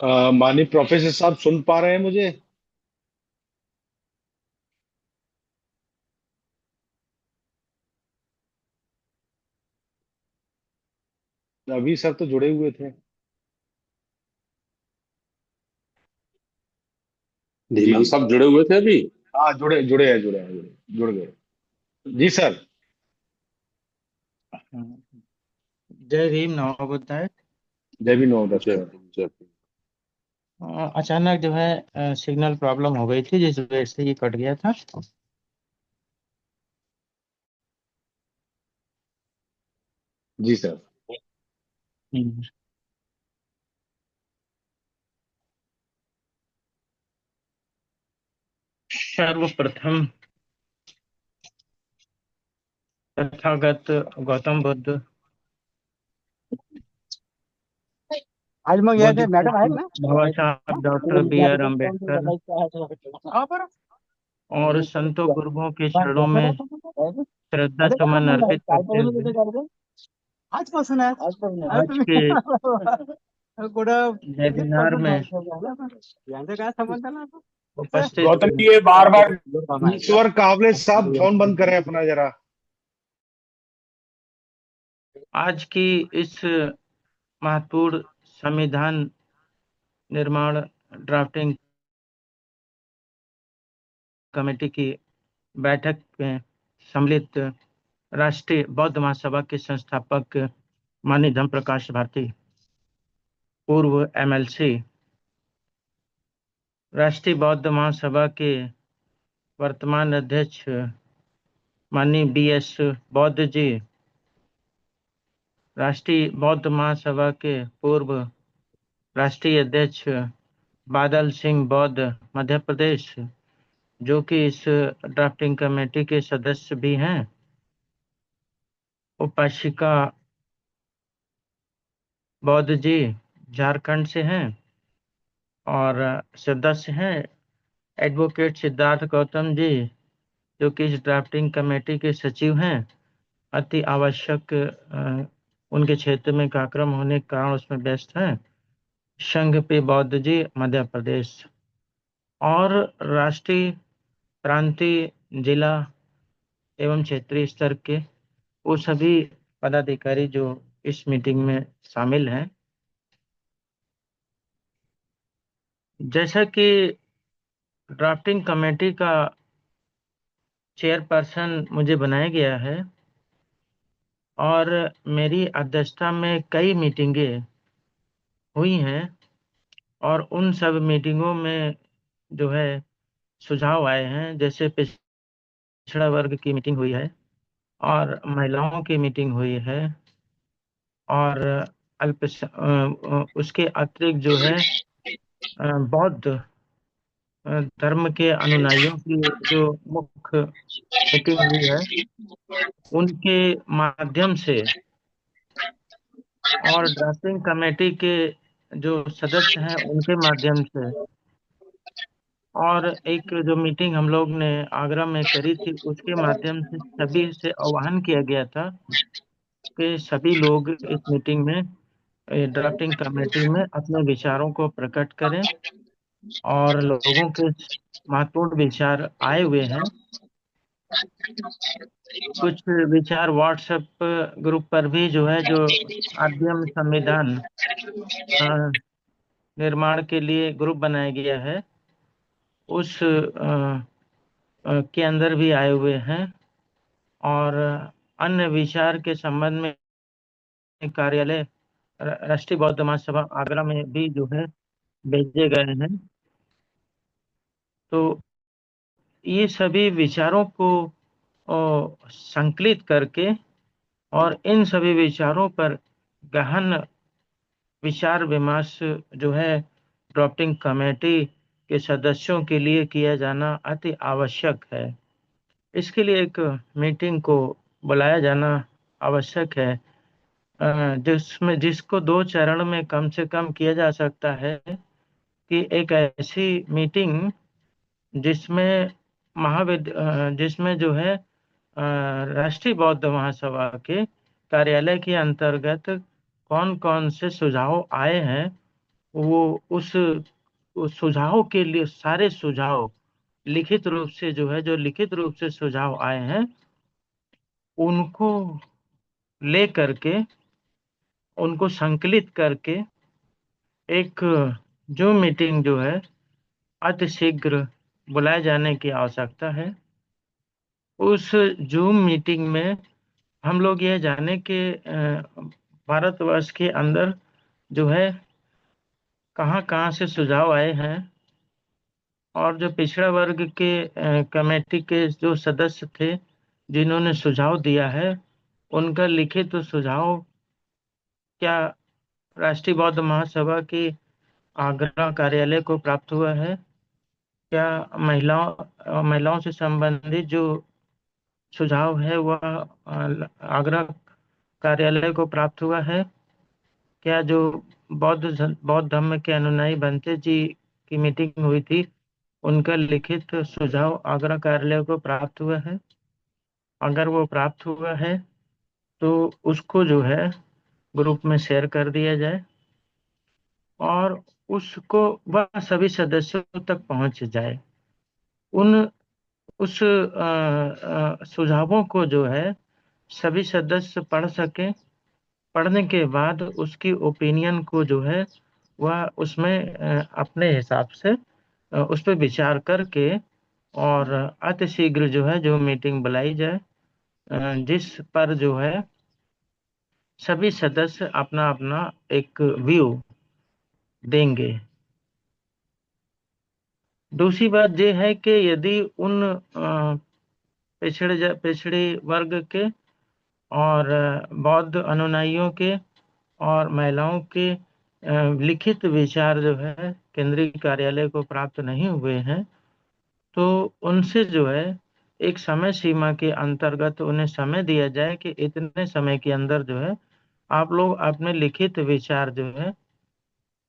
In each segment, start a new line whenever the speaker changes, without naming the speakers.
माननीय प्रोफेसर साहब सुन पा रहे हैं मुझे? अभी सर तो जुड़े हुए थे। जी।
धीमान साहब जुड़े हुए थे अभी।
हाँ, जुड़े जुड़े हैं, जुड़े हैं, जुड़ गए। जी सर।
जय भीम नमोबुद्धाय।
जय भी नवोदय
जय
सर।
भीम, जय भीम।
अचानक जो है सिग्नल प्रॉब्लम हो गई थी जिस वजह से ये कट गया था।
जी सर।
हम्म। सर्वप्रथम तथागत गौतम बुद्ध
आज मग
बुद्ध
यायचे मॅडम आहेत ना?
बाबा साहब डॉक्टर बी आर अम्बेडकर और संतों गुरुओं के चरणों में श्रद्धा सुमन अर्पित करते हुए
आजपासून आहे आजपासून
आज के
कुठं
वेबिनार में
यांचं काय संबंध ना
उपस्थित
गौतम जी, ये बार बार ईश्वर कावले साहब फोन बंद करें अपना जरा।
आज की इस महत्वपूर्ण संविधान निर्माण ड्राफ्टिंग कमेटी की बैठक में सम्मिलित राष्ट्रीय बौद्ध महासभा के संस्थापक माननीय धम्म प्रकाश भारती, पूर्व एमएलसी, राष्ट्रीय बौद्ध महासभा के वर्तमान अध्यक्ष माननीय बीएस बौद्ध जी, राष्ट्रीय बौद्ध महासभा के पूर्व राष्ट्रीय अध्यक्ष बादल सिंह बौद्ध मध्य प्रदेश, जो कि इस ड्राफ्टिंग कमेटी के सदस्य भी हैं, उपासिका बौद्ध जी झारखंड से हैं और सदस्य हैं एडवोकेट सिद्धार्थ गौतम जी, जो कि इस ड्राफ्टिंग कमेटी के सचिव हैं। अति आवश्यक उनके क्षेत्र में कार्यक्रम होने के कारण उसमें व्यस्त हैं। संघ पे बौद्ध जी मध्य प्रदेश और राष्ट्रीय प्रांतीय जिला एवं क्षेत्रीय स्तर के वो सभी पदाधिकारी जो इस मीटिंग में शामिल हैं। जैसा कि ड्राफ्टिंग कमेटी का चेयरपर्सन मुझे बनाया गया है और मेरी अध्यक्षता में कई मीटिंगें हुई हैं और उन सब मीटिंगों में जो है सुझाव आए हैं। जैसे पिछड़ा वर्ग की मीटिंग हुई है और महिलाओं की मीटिंग हुई है और उसके अतिरिक्त जो है बौद्ध धर्म के अनुयायियों की जो मुख्य मीटिंग हुई है उनके माध्यम से और ड्राफ्टिंग कमेटी के जो सदस्य हैं उनके माध्यम से और एक जो मीटिंग हम लोग ने आगरा में करी थी उसके माध्यम से सभी से आह्वान किया गया था कि सभी लोग इस मीटिंग में ड्राफ्टिंग कमेटी में अपने विचारों को प्रकट करें और लोगों के महत्वपूर्ण विचार आए हुए हैं। कुछ विचार व्हाट्सएप ग्रुप पर भी जो है जो आद्यम संविधान निर्माण के लिए ग्रुप बनाया गया है उस के अंदर भी आए हुए हैं और अन्य विचार के संबंध में कार्यालय राष्ट्रीय बौद्ध महासभा आगरा में भी जो है भेजे गए हैं। तो ये सभी विचारों को संकलित करके और इन सभी विचारों पर गहन विचार विमर्श जो है ड्राफ्टिंग कमेटी के सदस्यों के लिए किया जाना अति आवश्यक है। इसके लिए एक मीटिंग को बुलाया जाना आवश्यक है जिसको 2 चरण में कम से कम किया जा सकता है कि एक ऐसी मीटिंग जिसमें जिसमें जो है राष्ट्रीय बौद्ध महासभा के कार्यालय के अंतर्गत कौन कौन से सुझाव आए हैं उस सुझाव के लिए सारे सुझाव लिखित रूप से जो है, जो लिखित रूप से सुझाव आए हैं, उनको ले करके, उनको संकलित करके एक जो मीटिंग जो है अतिशीघ्र बुलाए जाने की आवश्यकता है। उस जूम मीटिंग में हम लोग ये जाने के भारतवर्ष के अंदर जो है कहाँ कहाँ से सुझाव आए हैं, और जो पिछड़ा वर्ग के कमेटी के जो सदस्य थे जिन्होंने सुझाव दिया है, उनका लिखित तो सुझाव क्या राष्ट्रीय बौद्ध महासभा की आगरा कार्यालय को प्राप्त हुआ है? क्या महिलाओं से संबंधित जो सुझाव है वह आगरा कार्यालय को प्राप्त हुआ है? क्या जो बौद्ध धर्म के अनुयायी बंते जी की मीटिंग हुई थी, उनका लिखित सुझाव आगरा कार्यालय को प्राप्त हुआ है? अगर वो प्राप्त हुआ है तो उसको जो है ग्रुप में शेयर कर दिया जाए, और उसको वह सभी सदस्यों तक पहुंच जाए। उन उस सुझावों को जो है सभी सदस्य पढ़ सकें। पढ़ने के बाद उसकी ओपिनियन को जो है वह उसमें अपने हिसाब से उस पर विचार करके और अतिशीघ्र जो है जो मीटिंग बुलाई जाए, जिस पर जो है सभी सदस्य अपना अपना एक व्यू देंगे। दूसरी बात यह है कि यदि उन पिछड़े वर्ग के और बौद्ध अनुयायियों के और महिलाओं के लिखित विचार जो है केंद्रीय कार्यालय को प्राप्त नहीं हुए हैं, तो उनसे जो है एक समय सीमा के अंतर्गत उन्हें समय दिया जाए कि इतने समय के अंदर जो है आप लोग अपने लिखित विचार जो है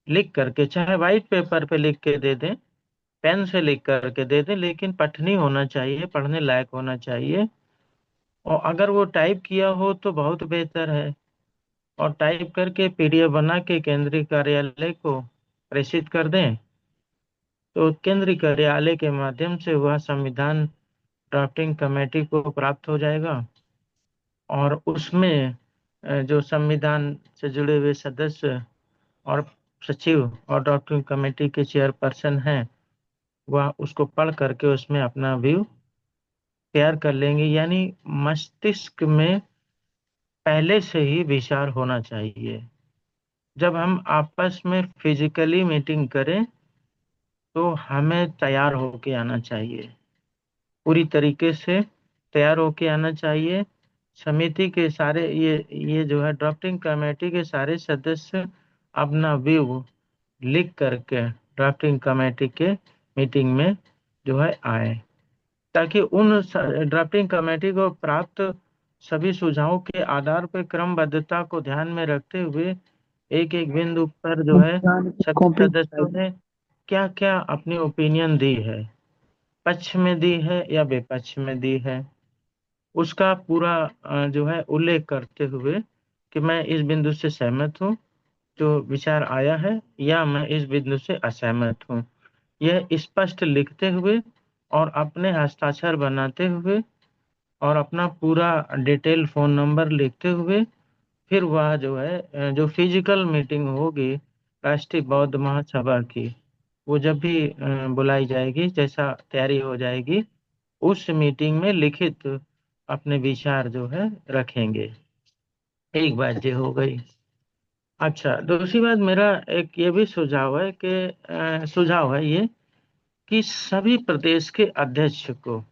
लिख करके, चाहे व्हाइट पेपर पे लिख के दे दें, पेन से लिख करके दे दें, लेकिन पठनीय होना चाहिए, पढ़ने लायक होना चाहिए। और अगर वो टाइप किया हो तो बहुत बेहतर है, और टाइप करके पीडीएफ बना के केंद्रीय कार्यालय को प्रेषित कर दें, तो केंद्रीय कार्यालय के माध्यम से वह संविधान ड्राफ्टिंग कमेटी को प्राप्त हो जाएगा, और उसमें जो संविधान से जुड़े हुए सदस्य और सचिव और ड्राफ्टिंग कमेटी के चेयरपर्सन हैं, वह उसको पढ़ करके उसमें अपना व्यू तैयार कर लेंगे। यानी मस्तिष्क में पहले से ही विचार होना चाहिए। जब हम आपस में फिजिकली मीटिंग करें तो हमें तैयार होके आना चाहिए, पूरी तरीके से तैयार होके आना चाहिए। समिति के सारे ये जो है ड्राफ्टिंग कमेटी के सारे सदस्य अपना व्यू लिख करके ड्राफ्टिंग कमेटी के मीटिंग में जो है आए, ताकि उन ड्राफ्टिंग कमेटी को प्राप्त सभी सुझावों के आधार पर क्रमबद्धता को ध्यान में रखते हुए एक एक बिंदु पर जो है सभी सदस्यों ने क्या क्या अपनी ओपिनियन दी है, पक्ष में दी है या विपक्ष में दी है, उसका पूरा जो है उल्लेख करते हुए कि मैं इस बिंदु से सहमत हूँ जो विचार आया है, या मैं इस बिंदु से असहमत हूँ। यह स्पष्ट लिखते हुए और अपने हस्ताक्षर बनाते हुए और अपना पूरा डिटेल फोन नंबर लिखते हुए, फिर वह जो है जो फिजिकल मीटिंग होगी राष्ट्रीय बौद्ध महासभा की, वो जब भी बुलाई जाएगी, जैसा तैयारी हो जाएगी, उस मीटिंग में लिखित अपने विचार जो है रखेंगे। एक बात ये हो गई। अच्छा, दूसरी बात मेरा एक ये भी सुझाव है कि सुझाव है ये कि सभी प्रदेश के अध्यक्ष को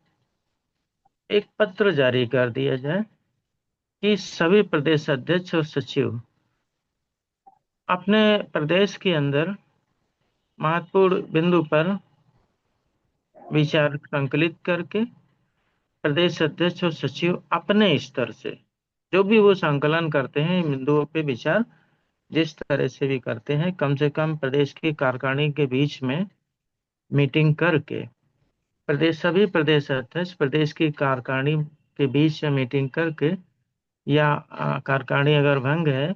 एक पत्र जारी कर दिया जाए कि सभी प्रदेश अध्यक्ष और सचिव अपने प्रदेश के अंदर महत्वपूर्ण बिंदु पर विचार संकलित करके प्रदेश अध्यक्ष और सचिव अपने स्तर से जो भी वो संकलन करते हैं बिंदुओं पे विचार जिस तरह से भी करते हैं, कम से कम प्रदेश की कार्यकारिणी के बीच में मीटिंग करके सभी प्रदेश अध्यक्ष प्रदेश की कार्यकारिणी के बीच में मीटिंग करके, या कार्यकारिणी अगर भंग है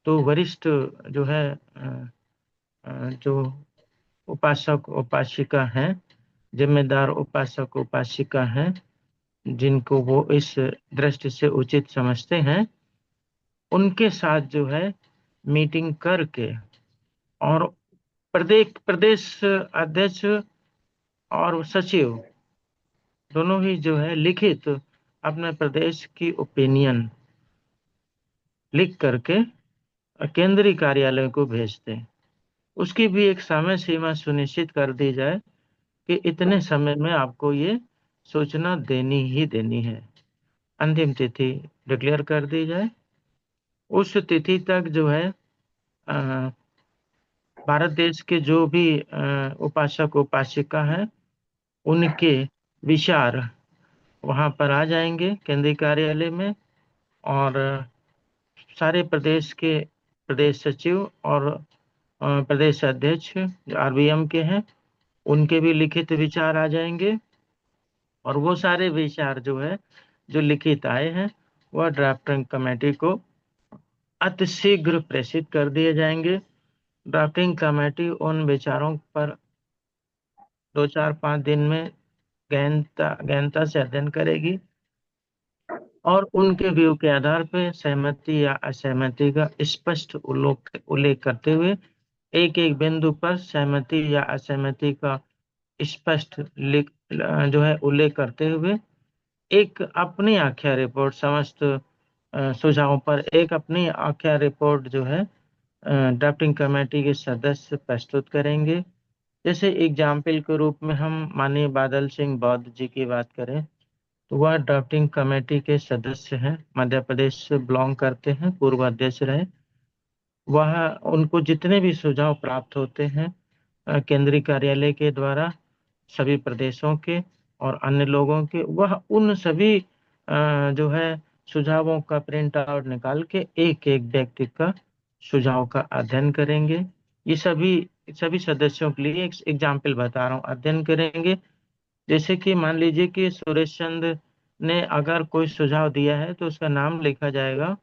तो वरिष्ठ जो है जो उपासक उपासिका हैं, जिम्मेदार उपासक उपासिका हैं, जिनको वो इस दृष्टि से उचित समझते हैं, उनके साथ जो है मीटिंग करके और प्रदेश प्रदेश अध्यक्ष और सचिव दोनों ही जो है लिखित अपने प्रदेश की ओपिनियन लिख करके केंद्रीय कार्यालय को भेजते हैं। उसकी भी एक समय सीमा सुनिश्चित कर दी जाए कि इतने समय में आपको ये सूचना देनी ही देनी है। अंतिम तिथि डिक्लेयर कर दी जाए। उस तिथि तक जो है अ, भारत देश के जो भी उपासक उपासिका हैं, उनके विचार वहां पर आ जाएंगे केंद्रीय कार्यालय में, और सारे प्रदेश के प्रदेश सचिव और प्रदेश अध्यक्ष जो आरबीएम के हैं, उनके भी लिखित विचार आ जाएंगे। और वो सारे विचार जो है जो लिखित आए हैं वह ड्राफ्टिंग कमेटी को अतिशीघ्र प्रेषित कर दिए जाएंगे। ड्राफ्टिंग कमेटी उन विचारों पर 2-4-5 दिन में गहनता से अध्ययन करेगी और उनके व्यू के आधार पर सहमति या असहमति का स्पष्ट उल्लेख करते हुए एक एक बिंदु पर सहमति या असहमति का स्पष्ट जो है उल्लेख करते हुए एक अपनी आख्या रिपोर्ट समस्त सुझावों पर एक अपनी आख्या रिपोर्ट जो है ड्राफ्टिंग कमेटी के सदस्य प्रस्तुत करेंगे। जैसे एग्जाम्पल के रूप में हम माननीय बादल सिंह बौद्ध जी की बात करें तो वह ड्राफ्टिंग कमेटी के सदस्य हैं, मध्य प्रदेश से बिलोंग करते हैं, पूर्व अध्यक्ष रहे। वह उनको जितने भी सुझाव प्राप्त होते हैं केंद्रीय कार्यालय के द्वारा सभी प्रदेशों के और अन्य लोगों के, वह उन सभी जो है सुझावों का प्रिंट आउट निकाल के एक एक व्यक्ति का सुझाव का अध्ययन करेंगे। ये सभी सभी सदस्यों के लिए एक एग्जाम्पल बता रहा हूँ, अध्ययन करेंगे। जैसे कि मान लीजिए कि सुरेश चंद्र ने अगर कोई सुझाव दिया है तो उसका नाम लिखा जाएगा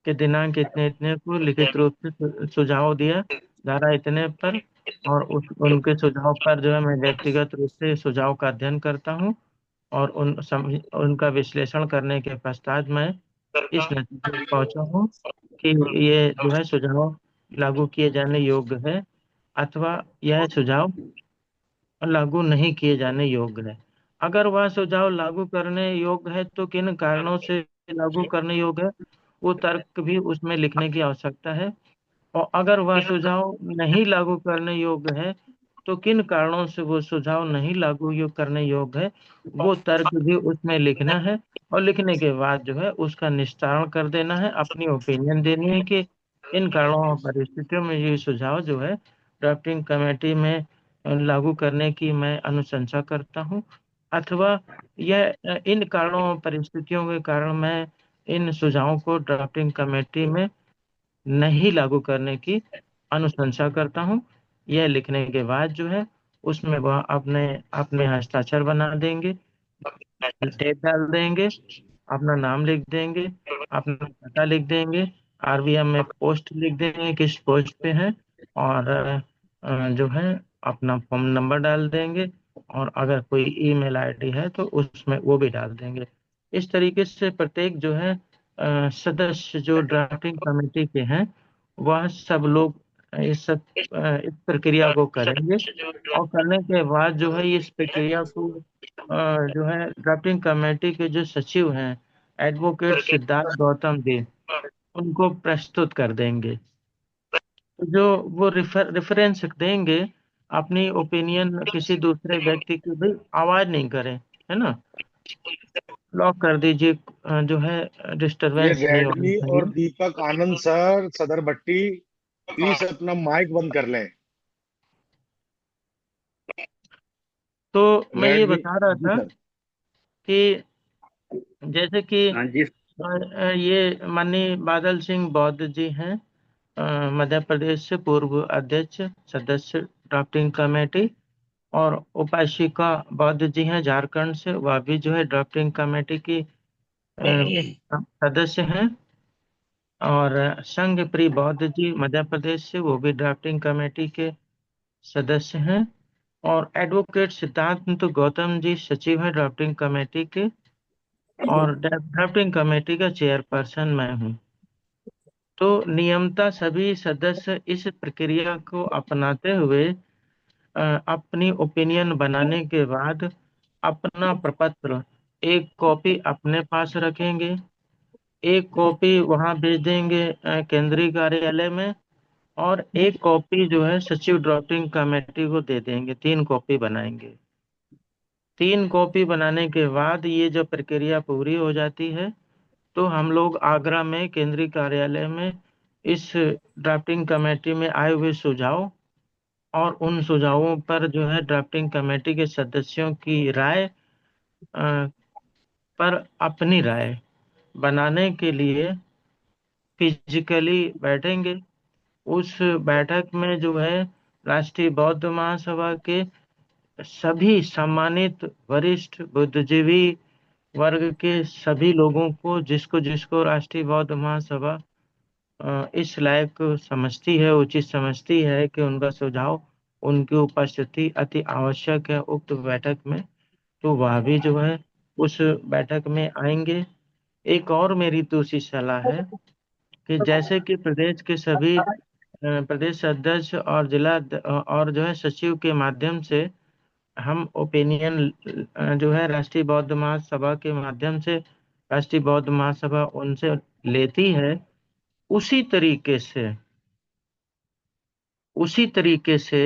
कि दिनांक इतने इतने को लिखित रूप से सुझाव दिया धारा इतने पर, और उनके सुझाव पर जो है मैं व्यक्तिगत रूप से सुझाव का अध्ययन करता हूँ और उनका विश्लेषण करने के पश्चात मैं इस नतीजे पर पहुंचा हूँ कि ये जो है सुझाव लागू किए जाने योग्य है अथवा यह सुझाव लागू नहीं किए जाने योग्य है। अगर वह सुझाव लागू करने योग्य है तो किन कारणों से लागू करने योग्य है, वो तर्क भी उसमें लिखने की आवश्यकता है। और अगर वह सुझाव नहीं लागू करने योग्य है तो किन कारणों से वो सुझाव नहीं करने योग्य है, वो तर्क भी उसमें लिखना है। और लिखने के बाद जो है उसका निस्तारण कर देना है, अपनी ओपिनियन देनी है कि इन कारणों और परिस्थितियों में ये सुझाव जो है ड्राफ्टिंग कमेटी में लागू करने की मैं अनुशंसा करता हूँ, अथवा यह इन कारणों और परिस्थितियों के कारण मैं इन सुझावों को ड्राफ्टिंग कमेटी में नहीं लागू करने की अनुशंसा करता हूँ। यह लिखने के बाद जो है उसमें वह अपने अपने हस्ताक्षर बना देंगे, डेट डाल देंगे, अपना नाम लिख देंगे, अपना पता लिख देंगे, आरबीएम में पोस्ट लिख देंगे किस पोस्ट पे है, और जो है अपना फोन नंबर डाल देंगे, और अगर कोई ईमेल आईडी है तो उसमें वो भी डाल देंगे। इस तरीके से प्रत्येक जो है सदस्य जो ड्राफ्टिंग कमेटी के हैं वह सब लोग इस प्रक्रिया को करेंगे, और करने के बाद जो है इस प्रक्रिया को जो है ड्राफ्टिंग कमेटी के जो सचिव हैं एडवोकेट सिद्धार्थ गौतम जी उनको प्रस्तुत कर देंगे। तो जो वो रेफरेंस देंगे, अपनी ओपिनियन किसी दूसरे व्यक्ति की भी आवाज नहीं करें, है ना, लॉक कर दीजिए, जो है
ये
डिस्टरबेंस नहीं होनी
रेडमी और
चाहिए।
दीपक आनंद सर, सदर भट्टी, प्लीज अपना माइक बंद कर लें।
तो मैं ये
रेडमी
बता रहा
जी
था
सर।
कि जैसे कि
हाँ जी।
ये माननीय बादल सिंह बौद्ध जी हैं, मध्य प्रदेश से पूर्व अध्यक्ष सदस्य ड्राफ्टिंग कमेटी, और उपासिका बौद्ध जी हैं झारखंड से, वह भी जो है ड्राफ्टिंग कमेटी की सदस्य हैं। और संघ प्रिय बौद्ध जी मध्य प्रदेश से, वो भी ड्राफ्टिंग कमेटी के सदस्य हैं। और एडवोकेट सिद्धार्थ गौतम जी सचिव हैं ड्राफ्टिंग कमेटी के, और ड्राफ्टिंग कमेटी का चेयरपर्सन मैं हूँ। तो नियमतः सभी सदस्य इस प्रक्रिया को अपनाते हुए अपनी ओपिनियन बनाने के बाद अपना प्रपत्र एक कॉपी अपने पास रखेंगे, एक कॉपी वहां भेज देंगे केंद्रीय कार्यालय में, और एक कॉपी जो है सचिव ड्राफ्टिंग कमेटी को दे देंगे। 3 कॉपी बनाएंगे। 3 कॉपी बनाने के बाद ये जब प्रक्रिया पूरी हो जाती है, तो हम लोग आगरा में केंद्रीय कार्यालय में इस ड्राफ्टिंग कमेटी में आए हुए सुझाव और उन सुझावों पर जो है ड्राफ्टिंग कमेटी के सदस्यों की राय पर अपनी राय बनाने के लिए फिजिकली बैठेंगे। उस बैठक में जो है राष्ट्रीय बौद्ध महासभा के सभी सम्मानित वरिष्ठ बुद्धिजीवी वर्ग के सभी लोगों को, जिसको जिसको राष्ट्रीय बौद्ध महासभा इस लायक समझती है, उचित समझती है कि उनका सुझाव, उनकी उपस्थिति अति आवश्यक है उक्त बैठक में, तो वह भी जो है उस बैठक में आएंगे। एक और मेरी दूसरी सलाह है कि जैसे कि प्रदेश के सभी प्रदेश अध्यक्ष और और जो है सचिव के माध्यम से हम ओपिनियन जो है राष्ट्रीय बौद्ध महासभा के माध्यम से राष्ट्रीय बौद्ध महासभा उनसे लेती है, उसी तरीके से उसी तरीके से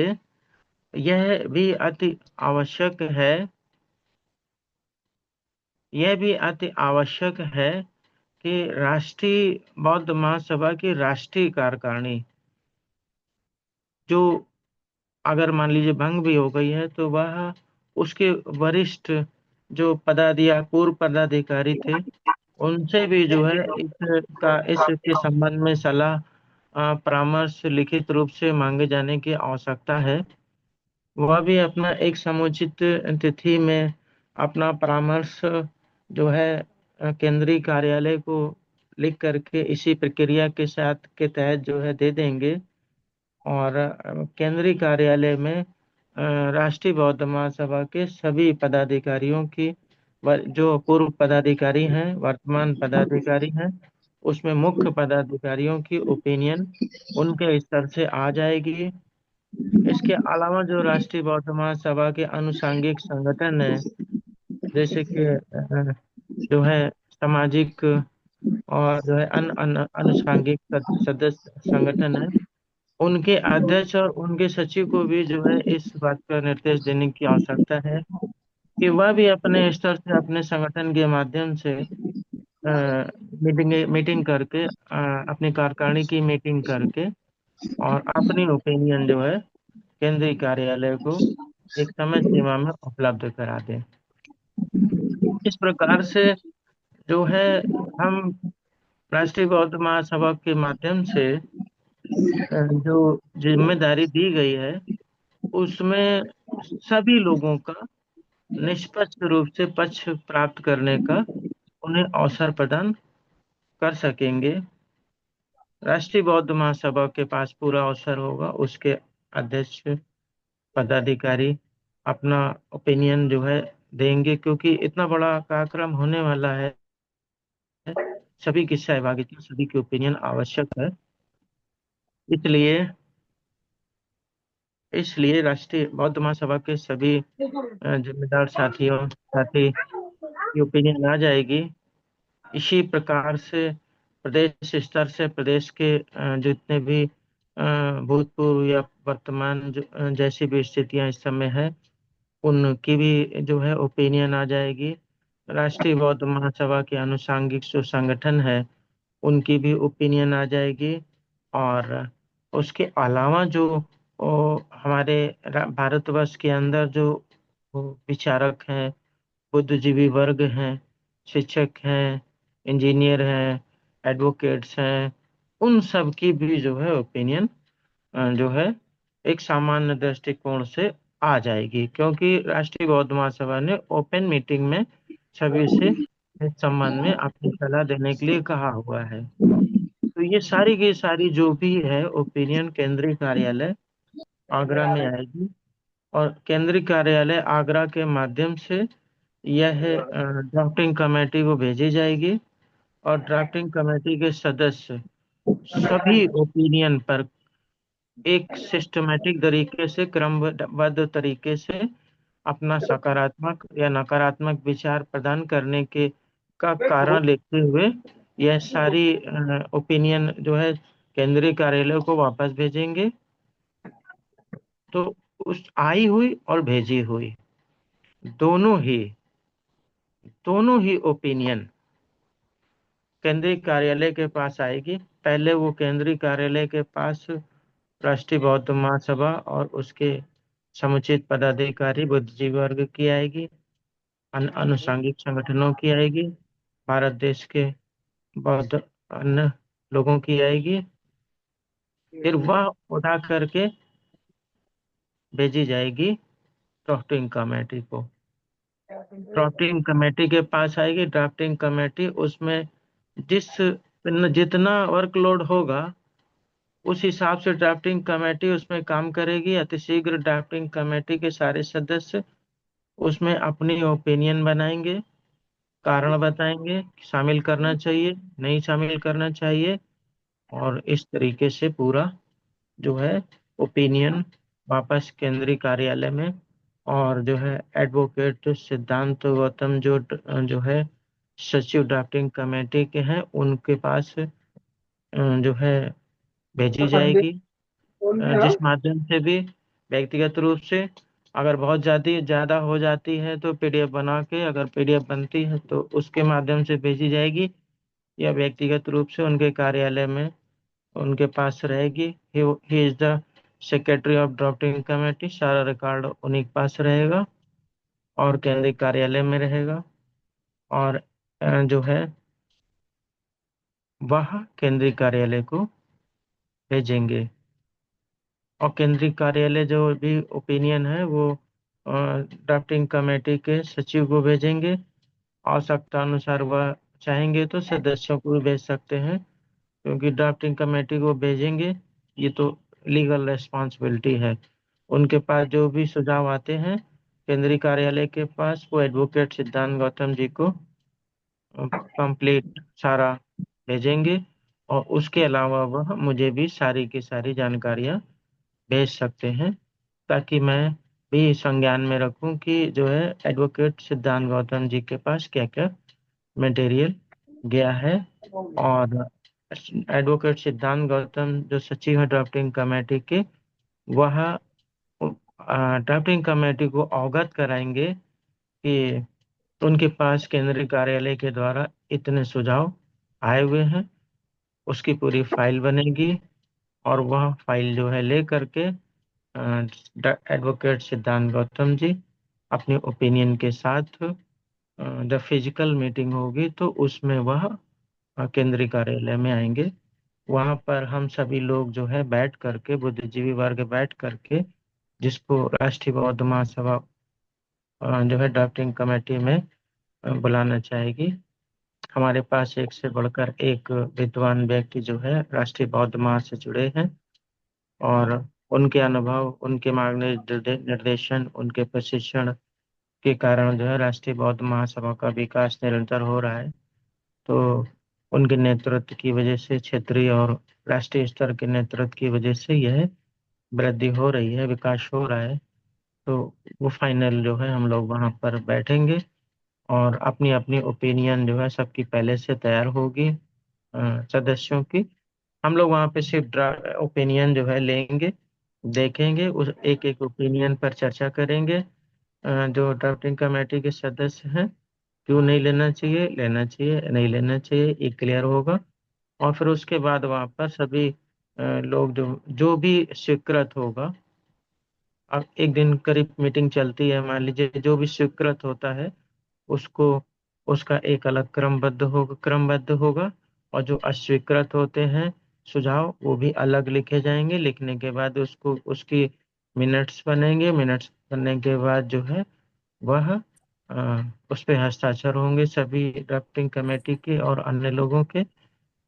यह भी अति आवश्यक है यह भी अति आवश्यक है कि राष्ट्रीय बौद्ध महासभा की राष्ट्रीय कार्यकारिणी जो अगर मान लीजिए भंग भी हो गई है, तो वह उसके वरिष्ठ जो पूर्व पदाधिकारी थे, उनसे भी जो है इसके संबंध में सलाह परामर्श लिखित रूप से मांगे जाने की आवश्यकता है। वह भी अपना एक समुचित तिथि में अपना परामर्श जो है केंद्रीय कार्यालय को लिख करके इसी प्रक्रिया के साथ के तहत जो है दे देंगे। और केंद्रीय कार्यालय में राष्ट्रीय बौद्ध महासभा के सभी पदाधिकारियों की जो पूर्व पदाधिकारी हैं, वर्तमान पदाधिकारी हैं, उसमें मुख्य पदाधिकारियों की ओपिनियन उनके स्तर से आ जाएगी। इसके अलावा जो राष्ट्रीय बौद्ध महासभा के अनुषांगिक संगठन है, जैसे कि जो है सामाजिक और जो है अनुषांगिक सदस्य संगठन है, उनके अध्यक्ष और उनके सचिव को भी जो है इस बात का निर्देश देने की आवश्यकता है कि वह भी अपने स्तर से अपने संगठन के माध्यम से मीटिंग करके अपनी कार्यकारिणी की मीटिंग करके और अपनी ओपिनियन जो है केंद्रीय कार्यालय को एक समय सीमा में उपलब्ध करा दें। इस प्रकार से जो है हम राष्ट्रीय बौद्ध महासभा के माध्यम से जो जिम्मेदारी दी गई है, उसमें सभी लोगों का निष्पक्ष रूप से पक्ष प्राप्त करने का उन्हें अवसर प्रदान कर सकेंगे। राष्ट्रीय बौद्ध महासभा के पास पूरा अवसर होगा, उसके अध्यक्ष पदाधिकारी अपना ओपिनियन जो है देंगे, क्योंकि इतना बड़ा कार्यक्रम होने वाला है, सभी की सहभागिता, सभी की ओपिनियन आवश्यक है। इसलिए इसलिए राष्ट्रीय बौद्ध महासभा के सभी जिम्मेदार साथी की ओपिनियन आ जाएगी। इसी प्रकार से प्रदेश स्तर से प्रदेश के जितने भी भूतपूर्व या वर्तमान जैसी भी स्थितियां इस समय है, उनकी भी जो है ओपिनियन आ जाएगी। राष्ट्रीय बौद्ध महासभा के अनुषांगिक जो संगठन है, उनकी भी ओपिनियन आ जाएगी। और उसके अलावा जो हमारे भारतवर्ष के अंदर जो विचारक हैं, बुद्धिजीवी वर्ग हैं, शिक्षक हैं, इंजीनियर हैं, एडवोकेट्स हैं, उन सब की भी जो है ओपिनियन जो है एक सामान्य दृष्टिकोण से आ जाएगी, क्योंकि राष्ट्रीय बौद्ध महासभा ने ओपन मीटिंग में सभी से इस संबंध में अपनी सलाह देने के लिए कहा हुआ है। तो ये सारी की सारी जो भी है ओपिनियन केंद्रीय कार्यालय आगरा में आएगी, और केंद्रीय कार्यालय आगरा के माध्यम से यह ड्राफ्टिंग कमेटी को भेजी जाएगी, और ड्राफ्टिंग कमेटी के सदस्य सभी ओपिनियन पर एक सिस्टमेटिक तरीके से, क्रमबद्ध तरीके से अपना सकारात्मक या नकारात्मक विचार प्रदान करने के का कारण लेते हुए यह सारी ओपिनियन जो है केंद्रीय कार्यालय को वापस भेजेंगे। तो उस आई हुई और भेजी हुई दोनों ही ओपिनियन केंद्रीय कार्यालय के पास आएगी। पहले वो केंद्रीय कार्यालय के पास राष्ट्रीय बौद्ध महासभा और उसके समुचित पदाधिकारी बुद्धिजीवी वर्ग की आएगी, अनुषंगिक संगठनों की आएगी, भारत देश के बौद्ध अन्य लोगों की आएगी। फिर वह उठा करके भेजी जाएगी ड्राफ्टिंग कमेटी को। ड्राफ्टिंग कमेटी के पास आएगी। ड्राफ्टिंग कमेटी उसमें जितना वर्कलोड होगा उस हिसाब से ड्राफ्टिंग कमेटी उसमें काम करेगी। अतिशीघ्र ड्राफ्टिंग कमेटी के सारे सदस्य उसमें अपनी ओपिनियन बनाएंगे, कारण बताएंगे, शामिल करना चाहिए, नहीं शामिल करना चाहिए, और इस तरीके से पूरा जो है ओपिनियन वापस केंद्रीय कार्यालय में। और जो है एडवोकेट सिद्धांत गौतम जो है सचिव ड्राफ्टिंग कमेटी के हैं, उनके पास जो है भेजी जाएगी, जिस माध्यम से भी व्यक्तिगत रूप से अगर बहुत ज्यादा हो जाती है तो पीडीएफ बना के, अगर पीडीएफ बनती है तो उसके माध्यम से भेजी जाएगी, या व्यक्तिगत रूप से उनके कार्यालय में उनके पास रहेगी। He is the secretary of drafting committee. सारा रिकॉर्ड उन्हीं के पास रहेगा और केंद्रीय कार्यालय में रहेगा, और जो है वह केंद्रीय कार्यालय को भेजेंगे। और केंद्रीय कार्यालय जो भी ओपिनियन है वो ड्राफ्टिंग कमेटी के सचिव को भेजेंगे। आवश्यकता अनुसार वह चाहेंगे तो सदस्यों को भी भेज सकते हैं, क्योंकि ड्राफ्टिंग कमेटी को भेजेंगे ये तो लीगल रेस्पॉन्सिबिलिटी है। उनके पास जो भी सुझाव आते हैं केंद्रीय कार्यालय के पास, वो एडवोकेट सिद्धांत गौतम जी को कंप्लीट सारा भेजेंगे, और उसके अलावा वह मुझे भी सारी की सारी जानकारियां भेज सकते हैं, ताकि मैं भी संज्ञान में रखूं कि जो है एडवोकेट सिद्धांत गौतम जी के पास क्या क्या मटेरियल गया है। और एडवोकेट सिद्धांत गौतम जो सचिव है ड्राफ्टिंग कमेटी के, वह ड्राफ्टिंग कमेटी को अवगत कराएंगे कि उनके पास केंद्रीय कार्यालय के द्वारा इतने सुझाव आए हुए हैं। उसकी पूरी फाइल बनेगी, और वह फाइल जो है ले करके एडवोकेट सिद्धांत गौतम जी अपने ओपिनियन के साथ जब फिजिकल मीटिंग होगी तो उसमें वह केंद्रीय कार्यालय में आएंगे। वहां पर हम सभी लोग जो है बैठ करके, बुद्धिजीवी वर्ग बैठ करके, जिसको राष्ट्रीय बौद्ध महासभा जो है ड्राफ्टिंग कमेटी में बुलाना चाहेगी। हमारे पास एक से बढ़कर एक विद्वान व्यक्ति जो है राष्ट्रीय बौद्ध महासभा से जुड़े हैं, और उनके अनुभव, उनके निर्देशन, उनके प्रशिक्षण के कारण जो है राष्ट्रीय बौद्ध महासभा का विकास निरंतर हो रहा है। तो उनके नेतृत्व की वजह से, क्षेत्रीय और राष्ट्रीय स्तर के नेतृत्व की वजह से यह वृद्धि हो रही है, विकास हो रहा है। तो वो फाइनल जो है हम लोग वहाँ पर बैठेंगे, और अपनी अपनी ओपिनियन जो है सबकी पहले से तैयार होगी सदस्यों की। हम लोग वहाँ पे सिर्फ ओपिनियन जो है लेंगे, देखेंगे, उस एक एक ओपिनियन पर चर्चा करेंगे। जो ड्राफ्टिंग कमेटी के सदस्य हैं, क्यों नहीं लेना चाहिए, लेना चाहिए, नहीं लेना चाहिए, ये क्लियर होगा। और फिर उसके बाद वहाँ पर सभी लोग जो जो भी स्वीकृत होगा, अब एक दिन करीब मीटिंग चलती है, मान लीजिए जो भी स्वीकृत होता है उसको, उसका एक अलग क्रमबद्ध होगा, और जो अस्वीकृत होते हैं सुझाव वो भी अलग लिखे जाएंगे। लिखने के बाद उसको, उसकी मिनट्स बनेंगे। मिनट्स बनने के बाद जो है वह उस पे हस्ताक्षर होंगे सभी ड्राफ्टिंग कमेटी के और अन्य लोगों के,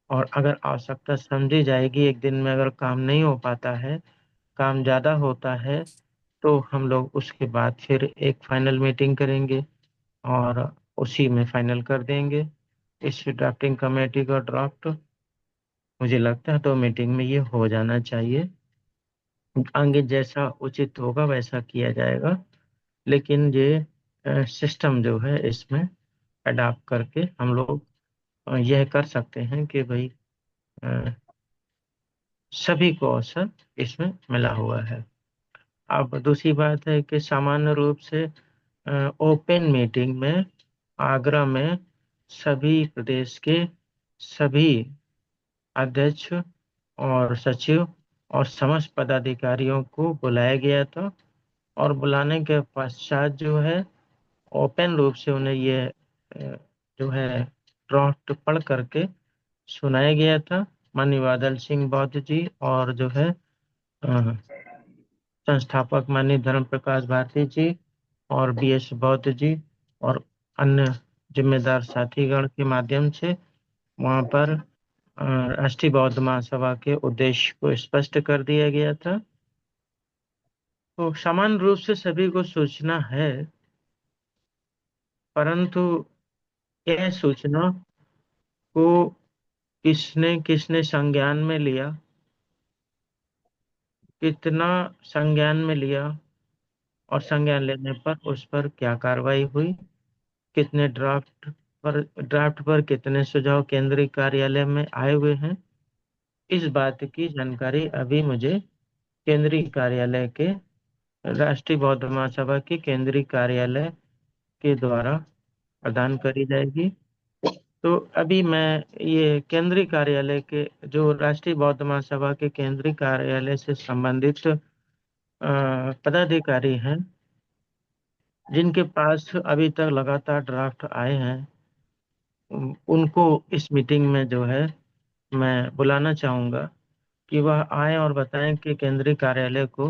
और अगर आवश्यकता समझी जाएगी, एक दिन में अगर काम नहीं हो पाता है, काम ज़्यादा होता है, तो हम लोग उसके बाद फिर एक फाइनल मीटिंग करेंगे और उसी में फाइनल कर देंगे इस ड्राफ्टिंग कमेटी का ड्राफ्ट। मुझे लगता है तो मीटिंग में ये हो जाना चाहिए। आगे जैसा उचित होगा वैसा किया जाएगा, लेकिन ये सिस्टम जो है इसमें अडॉप्ट करके हम लोग यह कर सकते हैं कि भाई अ, सभी को अवसर इसमें मिला हुआ है। अब दूसरी बात है कि सामान्य रूप से ओपन मीटिंग में आगरा में सभी प्रदेश के सभी अध्यक्ष और सचिव और समस्त पदाधिकारियों को बुलाया गया था, और बुलाने के पश्चात जो है ओपन रूप से उन्हें ये जो है ड्राफ्ट पढ़ करके सुनाया गया था। माननीय बादल सिंह बौद्ध जी और जो है अ, संस्थापक माननीय धर्म प्रकाश भारती जी और BS बौद्ध जी और अन्य जिम्मेदार साथीगण के माध्यम से वहां पर राष्ट्रीय बौद्ध महासभा के उद्देश्य को स्पष्ट कर दिया गया था। तो समान रूप से सभी को सूचना है, परंतु यह सूचना को किसने किसने संज्ञान में लिया, कितना संज्ञान में लिया, और संज्ञान लेने पर उस पर क्या कार्रवाई हुई, कितने ड्राफ्ट पर कितने सुझाव केंद्रीय कार्यालय में आए हुए हैं, इस बात की जानकारी अभी मुझे केंद्रीय कार्यालय के राष्ट्रीय बौद्ध महासभा के केंद्रीय कार्यालय के द्वारा प्रदान करी जाएगी। तो अभी मैं ये केंद्रीय कार्यालय के जो राष्ट्रीय बौद्ध महासभा के केंद्रीय कार्यालय से संबंधित पदाधिकारी हैं, जिनके पास अभी तक लगातार ड्राफ्ट आए हैं, उनको इस मीटिंग में जो है मैं बुलाना चाहूंगा कि वह आए और बताएं कि केंद्रीय कार्यालय को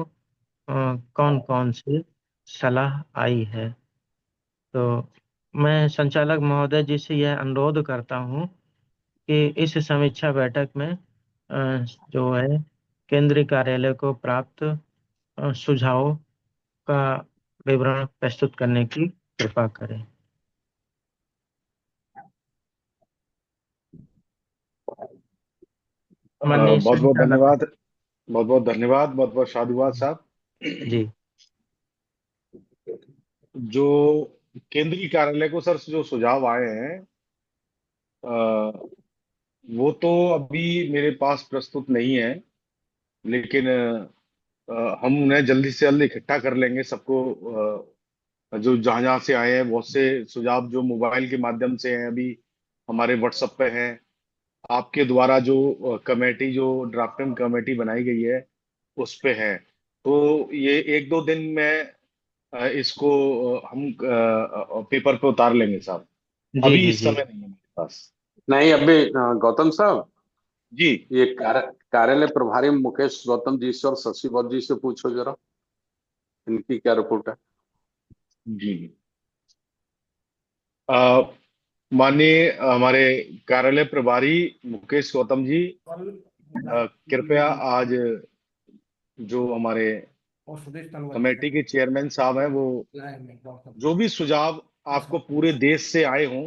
कौन कौन सी सलाह आई है। तो मैं संचालक महोदय जी से यह अनुरोध करता हूं कि इस समीक्षा बैठक में जो है केंद्रीय कार्यालय को प्राप्त सुझावों का विवरण प्रस्तुत करने की कृपा करें। माननीय
बहुत बहुत
संचालक।
धन्यवाद, बहुत बहुत धन्यवाद, बहुत बहुत साधुवाद साहब।
जी
जो केंद्रीय कार्यालय को सर जो सुझाव आए हैं, वो तो अभी मेरे पास प्रस्तुत नहीं है, लेकिन हम उन्हें जल्दी से जल्दी इकट्ठा कर लेंगे सबको। जो जहां जहां से आए हैं बहुत से सुझाव जो मोबाइल के माध्यम से हैं, अभी हमारे व्हाट्सएप पे हैं। आपके द्वारा जो कमेटी जो ड्राफ्टिंग कमेटी बनाई गई है उस पे है। तो ये एक दो दिन में इसको हम पेपर पे उतार लेंगे साहब।
जी
अभी
जी
इस
जी।
समय नहीं है मेरे पास।
नहीं अभी गौतम साहब,
जी
ये कार्यालय प्रभारी मुकेश गौतम जी से और शशि बौद्ध जी से पूछो जरा, इनकी क्या रिपोर्ट है।
जी। अ, माननीय हमारे कार्यालय प्रभारी मुकेश गौतम जी, कृपया आज जो हमारे कमेटी के चेयरमैन साहब हैं, वो जो भी सुझाव आपको पूरे देश से आए हों,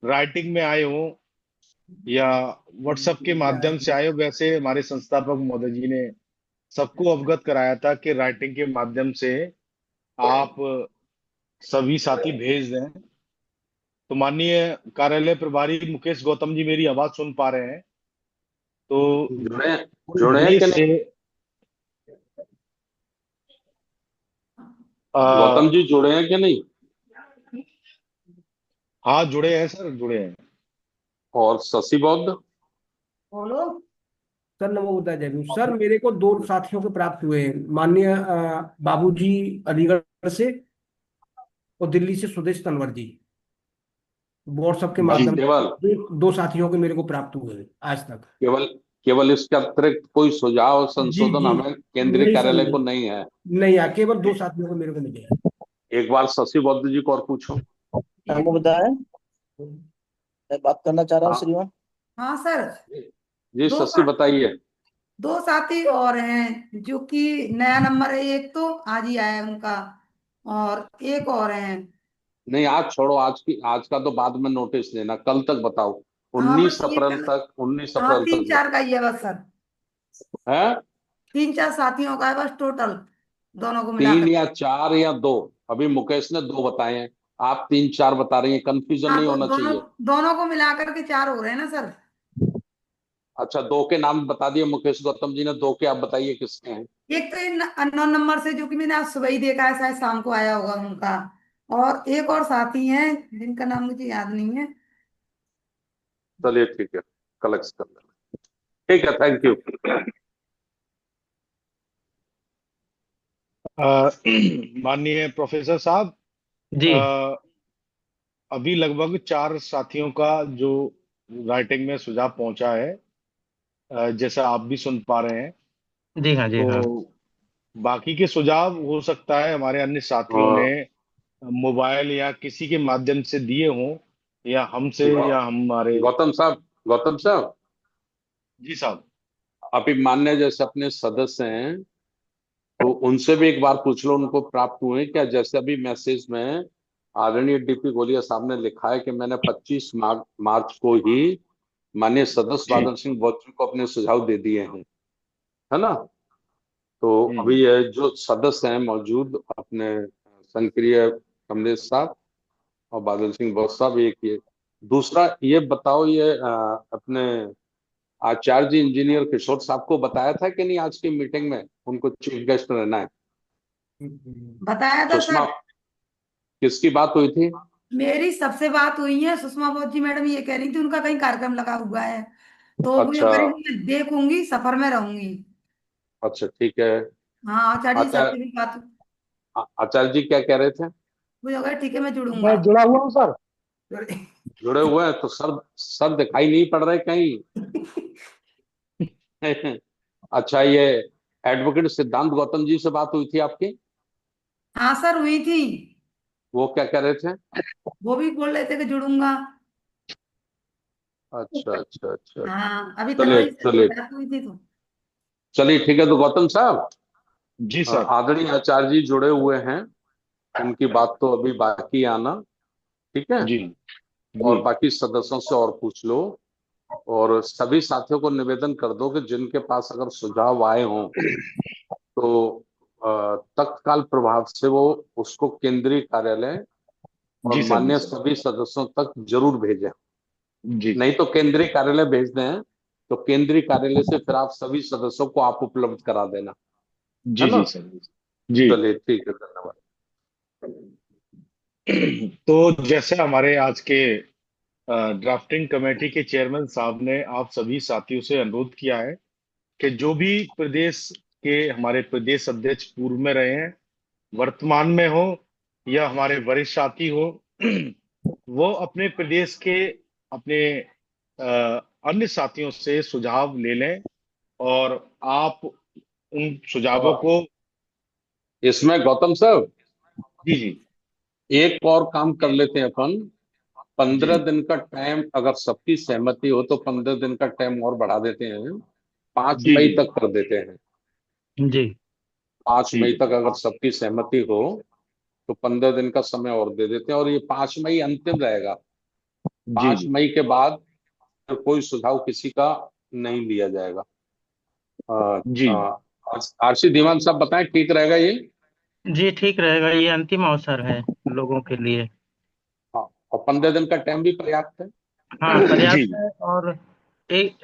राइटिंग में आए हों या व्हाट्सएप के माध्यम से आए हो, वैसे हमारे संस्थापक महोदय जी ने सबको अवगत कराया था कि राइटिंग के माध्यम से आप सभी साथी भेज दें। तो माननीय कार्यालय प्रभारी मुकेश गौतम जी मेरी आवाज सुन पा रहे हैं? तो
जुड़े
पूरे
जुड़े हैं कि
देश से
नहीं? गौतम जी जुड़े हैं कि नहीं?
हाँ जुड़े हैं सर, जुड़े हैं।
और शशि बौद्ध?
बोलो सर। नमो बुद्धाय जय भीम। सर मेरे को दो साथियों के प्राप्त हुए हैं, माननीय बाबूजी अलीगढ़ से और दिल्ली से सुदेश तनवर जी, व्हाट्सएप के
बस
माध्यम
केवल
से दो साथियों के मेरे को प्राप्त हुए हैं आज तक।
केवल केवल इसके अतिरिक्त कोई सुझाव
जी
संशोधन
जी।
हमें केंद्रीय
नहीं सर,
कार्यालय को
नहीं
नहीं है।
नहीं यार, केवल दो साथियों को मेरे को मिले हैं।
एक बार शशि बौद्ध जी को और पूछो।
नमो बुद्धाय। मैं बात करना चाह रहा हूँ
हाँ
श्रीमान। हाँ सर।
जी
दो
शशि बताइए।
दो साथी और हैं जो कि नया नंबर है, एक तो आज ही आया है उनका, और एक और है।
नहीं आज छोड़ो, आज का तो बाद में नोटिस देना, कल तक बताओ।
हाँ बस ये
19
हाँ
अप्रैल
तीन
तक
चार का ही है बस सर।
बताओ है।
तीन चार साथियों का है बस टोटल, दोनों को
तीन
मिलाकर।
या चार या दो? अभी मुकेश ने दो बताए हैं, आप तीन चार बता रही हैं, कंफ्यूजन
हाँ
नहीं
तो
होना
दोनों
चाहिए।
दोनों को मिलाकर के चार हो रहे हैं ना सर।
अच्छा दो के नाम बता दिए मुकेश गौतम जी ने, दो के आप बताइए किसके हैं।
एक तो इन अननोन नंबर से जो कि मैंने आज सुबह ही देखा है, शायद शाम को आया होगा उनका। और एक और साथी हैं जिनका नाम मुझे याद नहीं है।
चलिए ठीक है, कलेक्ट कर लेना। ठीक है, थैंक यू।
माननीय प्रोफेसर साहब,
जी
अ, अभी लगभग चार साथियों का जो राइटिंग में सुझाव पहुंचा है, जैसा आप भी सुन पा रहे हैं।
जी हाँ, जी हाँ।
तो बाकी के सुझाव हो सकता है हमारे अन्य साथियों ने मोबाइल या किसी के माध्यम से दिए हों, या हमसे या हमारे।
गौतम साहब, गौतम साहब,
जी साहब।
अभी मान्य जैसे अपने सदस्य हैं, तो उनसे भी एक बार पूछ लो उनको प्राप्त हुए क्या। जैसे अभी मैसेज में आदरणीय डीपी गोलिया साहब ने लिखा है कि मैंने 25 मार्च को ही माननीय सदस्य
जी।
बादल सिंह बच्चू को अपने सुझाव दे दिए हैं, है ना। तो अभी
हम्म।
ये जो सदस्य हैं मौजूद अपने संक्रिय कमलेश साहब और बादल सिंह बौद्ध साहब, एक ये। दूसरा ये बताओ, ये अपने आचार्य जी इंजीनियर किशोर साहब को बताया था कि नहीं आज की मीटिंग में उनको चीफ गेस्ट रहना है?
बताया था
सुषमा,
सर।
किसकी बात हुई थी?
मेरी सबसे बात हुई है, सुषमा बोस जी मैडम ये कह रही थी उनका कहीं कार्यक्रम लगा हुआ है, तो वो ये
अच्छा,
कह रही थी मैं देखूंगी, सफर में रहूंगी।
अच्छा ठीक है।
हाँ आचार्य जी
आचार्य,
सबसे भी बात।
आचार्य जी क्या कह रहे थे?
वो जो कहा ठीक है मैं जुड़ूंगा।
मैं जुड़ा हुआ हूँ सर।
जुड़े हुए हैं तो सर, सर दिखाई नहीं पड़ रहे कहीं। अच्छा ये एडवोकेट सिद्धांत गौतम जी से बात हुई थी आपकी?
हाँ सर हुई थी।
वो क्या कह रहे थे?
वो भी बोल रहे थे कि जुड़ूंगा।
अच्छा अच्छा अच्छा।
हाँ अभी
चलिए
तलवई से
चलिए,
बात हुई थी तो।
चलिए ठीक है। तो गौतम साहब,
जी सर।
आदरणीय आचार्य जी जुड़े हुए हैं, उनकी बात तो अभी बाकी है आना। ठीक है।
जी। जी।
और बाकी सदस्यों से और पूछ लो, और सभी साथियों को निवेदन कर दो कि जिनके पास अगर सुझाव आए हों तो तत्काल प्रभाव से वो उसको केंद्रीय कार्यालय और
जी सर। जी
मान्य
सर।
सभी सदस्यों तक जरूर भेजें।
जी
नहीं
जी।
तो केंद्रीय कार्यालय भेज दें, तो केंद्रीय कार्यालय से फिर आप सभी सदस्यों को आप उपलब्ध करा देना, है
जी
ना।
जी सर। जी।
चलिए ठीक है, धन्यवाद।
तो जैसे हमारे आज के ड्राफ्टिंग कमेटी के चेयरमैन साहब ने आप सभी साथियों से अनुरोध किया है कि जो भी प्रदेश के हमारे प्रदेश अध्यक्ष पूर्व में रहे हैं, वर्तमान में हो, या हमारे वरिष्ठ साथी हो, वो अपने प्रदेश के अपने अन्य साथियों से सुझाव ले लें, और आप उन सुझावों
और
को।
इसमें गौतम साहब
जी जी।
एक और काम कर लेते हैं अपन।
जी
15 दिन का टाइम, अगर सबकी सहमति हो तो 15 दिन का टाइम और बढ़ा देते हैं, 5 मई
जी।
तक कर देते हैं।
जी
5 मई
ठीक
तक अगर सबकी सहमति हो तो 15 दिन का समय और दे देते हैं, और ये 5 मई अंतिम रहेगा।
है। जी
पांच
जी।
मई के बाद फिर कोई सुझाव किसी का नहीं लिया जाएगा।
जी
आरसी दीवान साहब बताएं, ठीक रहेगा ये?
जी ठीक रहेगा, ये अंतिम अवसर है लोगों के लिए।
हाँ, और 15 दिन का टाइम भी पर्याप्त है।
हाँ
जी।
पर्याप्त है। और एक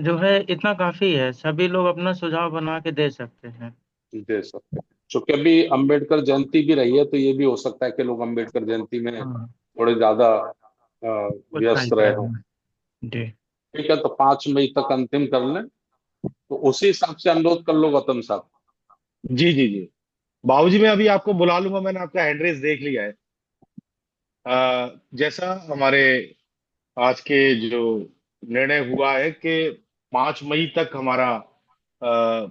जो है इतना काफी है, सभी लोग अपना सुझाव बना के दे सकते हैं।
दे सकते हैं, चूंकि अभी अम्बेडकर जयंती भी रही है, तो ये भी हो सकता है कि लोग अम्बेडकर जयंती में
हाँ
थोड़े ज्यादा व्यस्त
उत्साहित
रहे हों।
रहेंगे। जी
ठीक है, तो 5 मई तक अंतिम कर लें, तो उसी हिसाब से अनुरोध कर लो गौतम साहब।
जी। जी जी। बाबूजी, मैं अभी आपको बुला लूंगा, मैंने आपका एड्रेस देख लिया है। जैसा हमारे आज के जो निर्णय हुआ है कि 5 मई तक हमारा, अ,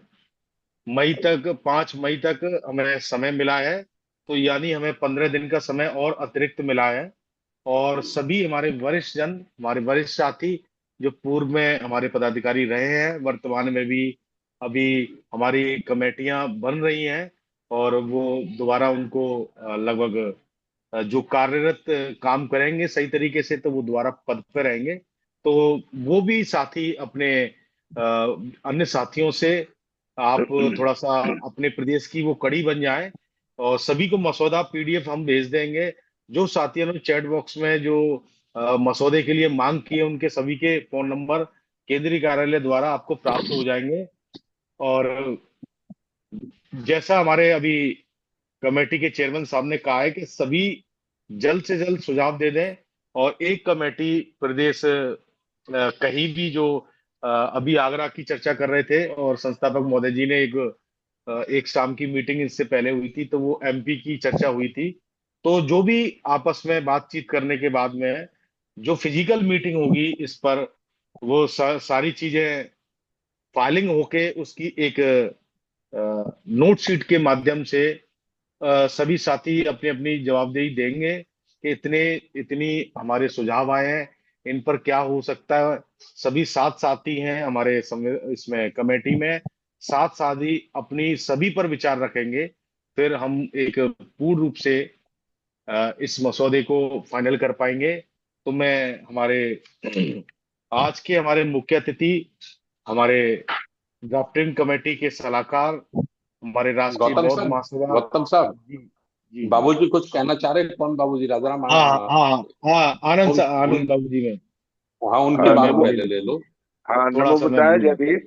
मई तक 5 मई तक हमें समय मिला है, तो यानी हमें 15 दिन का समय और अतिरिक्त मिला है। और सभी हमारे वरिष्ठ जन, हमारे वरिष्ठ साथी जो पूर्व में हमारे पदाधिकारी रहे हैं, वर्तमान में भी अभी हमारी कमेटियां बन रही हैं, और वो दोबारा उनको लगभग जो कार्यरत काम करेंगे सही तरीके से, तो वो दोबारा पद पे रहेंगे। तो वो भी साथी अपने अन्य साथियों से आप थोड़ा सा अपने प्रदेश की वो कड़ी बन जाएं, और सभी को मसौदा पीडीएफ हम भेज देंगे। जो साथियों ने चैट बॉक्स में जो मसौदे के लिए मांग की है, उनके सभी के फोन नंबर केंद्रीय कार्यालय द्वारा आपको प्राप्त हो जाएंगे। और जैसा हमारे अभी कमेटी के चेयरमैन साहब ने कहा है कि सभी जल्द से जल्द सुझाव दे दें, और एक कमेटी प्रदेश कहीं भी जो अभी आगरा की चर्चा कर रहे थे, और संस्थापक महोदय जी ने एक शाम की मीटिंग इससे पहले हुई थी, तो वो एमपी की चर्चा हुई थी। तो जो भी आपस में बातचीत करने के बाद में जो फिजिकल मीटिंग होगी इस पर, वो सारी चीजें फाइलिंग होके उसकी एक नोट शीट के माध्यम से सभी साथी अपनी अपनी जवाबदेही देंगे कि इतने इतनी हमारे सुझाव आए हैं, इन पर क्या हो सकता है। सभी सात साथी हैं हमारे इसमें कमेटी में, सात साथी अपनी सभी पर विचार रखेंगे। फिर हम एक पूर्ण रूप से इस मसौदे को फाइनल कर पाएंगे। तो मैं हमारे आज के हमारे मुख्य अतिथि, हमारे ड्राफ्टिंग कमेटी के सलाहकार, हमारे राष्ट्रीय
गौतम
बौद्ध
साहब,
महासभा।
गौतम साहब,
जी जी जी।
बाबूजी कुछ कहना चाह रहे हैं? कौन बाबूजी? राजाराम
हाँ हाँ हाँ,
उन,
आनंद
उन,
बाबू जी में।
हाँ, उनकी
हाँ,
बात
मैं बोल
पहले ले लो।
हाँ,
थोड़ा
नमो
सा मैं
बुद्धाय,
बोल
जय
रहा था।
भीम।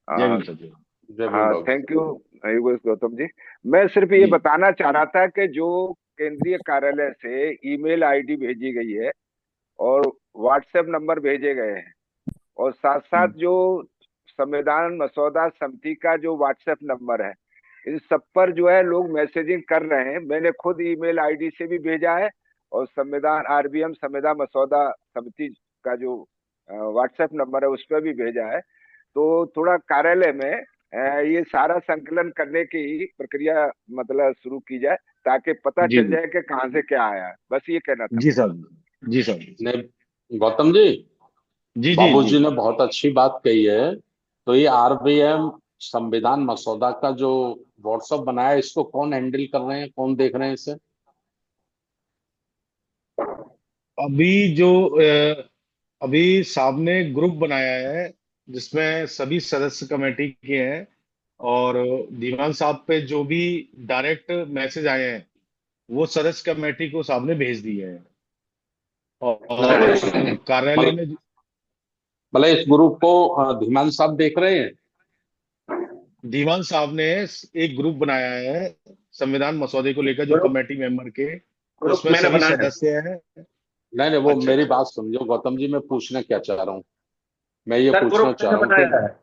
जय
हाँ।
भीम सर।
जय भीम
हाँ,
बाबू।
Thank you Gautam ji. मैं सिर्फ ये
जी
बताना चाह रहा था कि जो केंद्रीय कार्यालय से ईमेल आईडी भेजी गई है और व्हाट्सएप नंबर भेजे गए हैं, और साथ साथ जो संविधान मसौदा समिति का जो व्हाट्सएप नंबर है, इन सब पर जो है लोग मैसेजिंग कर रहे हैं। मैंने खुद ईमेल आईडी से भी भेजा है, और संविधान आरबीएम संविधान मसौदा समिति का जो व्हाट्सएप नंबर है उस पर भी भेजा है। तो थोड़ा कार्यालय में ये सारा संकलन करने की प्रक्रिया मतलब शुरू की जाए, ताकि पता
जी
चल जाए कि कहाँ से क्या आया है। बस ये कहना था
जी
मुझे।
सर। जी सर।
नहीं गौतम जी,
जी जी जी।
बाबूजी ने बहुत अच्छी बात कही है। तो ये आरबीएम संविधान मसौदा का जो व्हाट्सएप बनाया है, इसको कौन हैंडल कर रहे हैं, कौन देख रहे हैं इसे?
अभी जो अभी साहब ने ग्रुप बनाया है, जिसमें सभी सदस्य कमेटी के हैं, और दीवान साहब पे जो भी डायरेक्ट मैसेज आए हैं, वो सदस्य कमेटी को साहब ने भेज दिए हैं। और कार्यालय
मतलब
में
मतलब इस ग्रुप को धीमान साहब देख रहे हैं?
दीवान साहब ने एक ग्रुप बनाया है संविधान मसौदे को लेकर, जो
ग्रुप
कमेटी मेंबर के,
ग्रुप
उसमें
मैंने
सभी
बनाया है।
सदस्य हैं।
नहीं नहीं, वो
अच्छा
मेरी
अच्छा।
बात समझो गौतम जी, मैं पूछना क्या चाह रहा हूँ। मैं ये
सर
पूछना
ग्रुप
चाह
मैंने
रहा हूँ कि
बनाया है।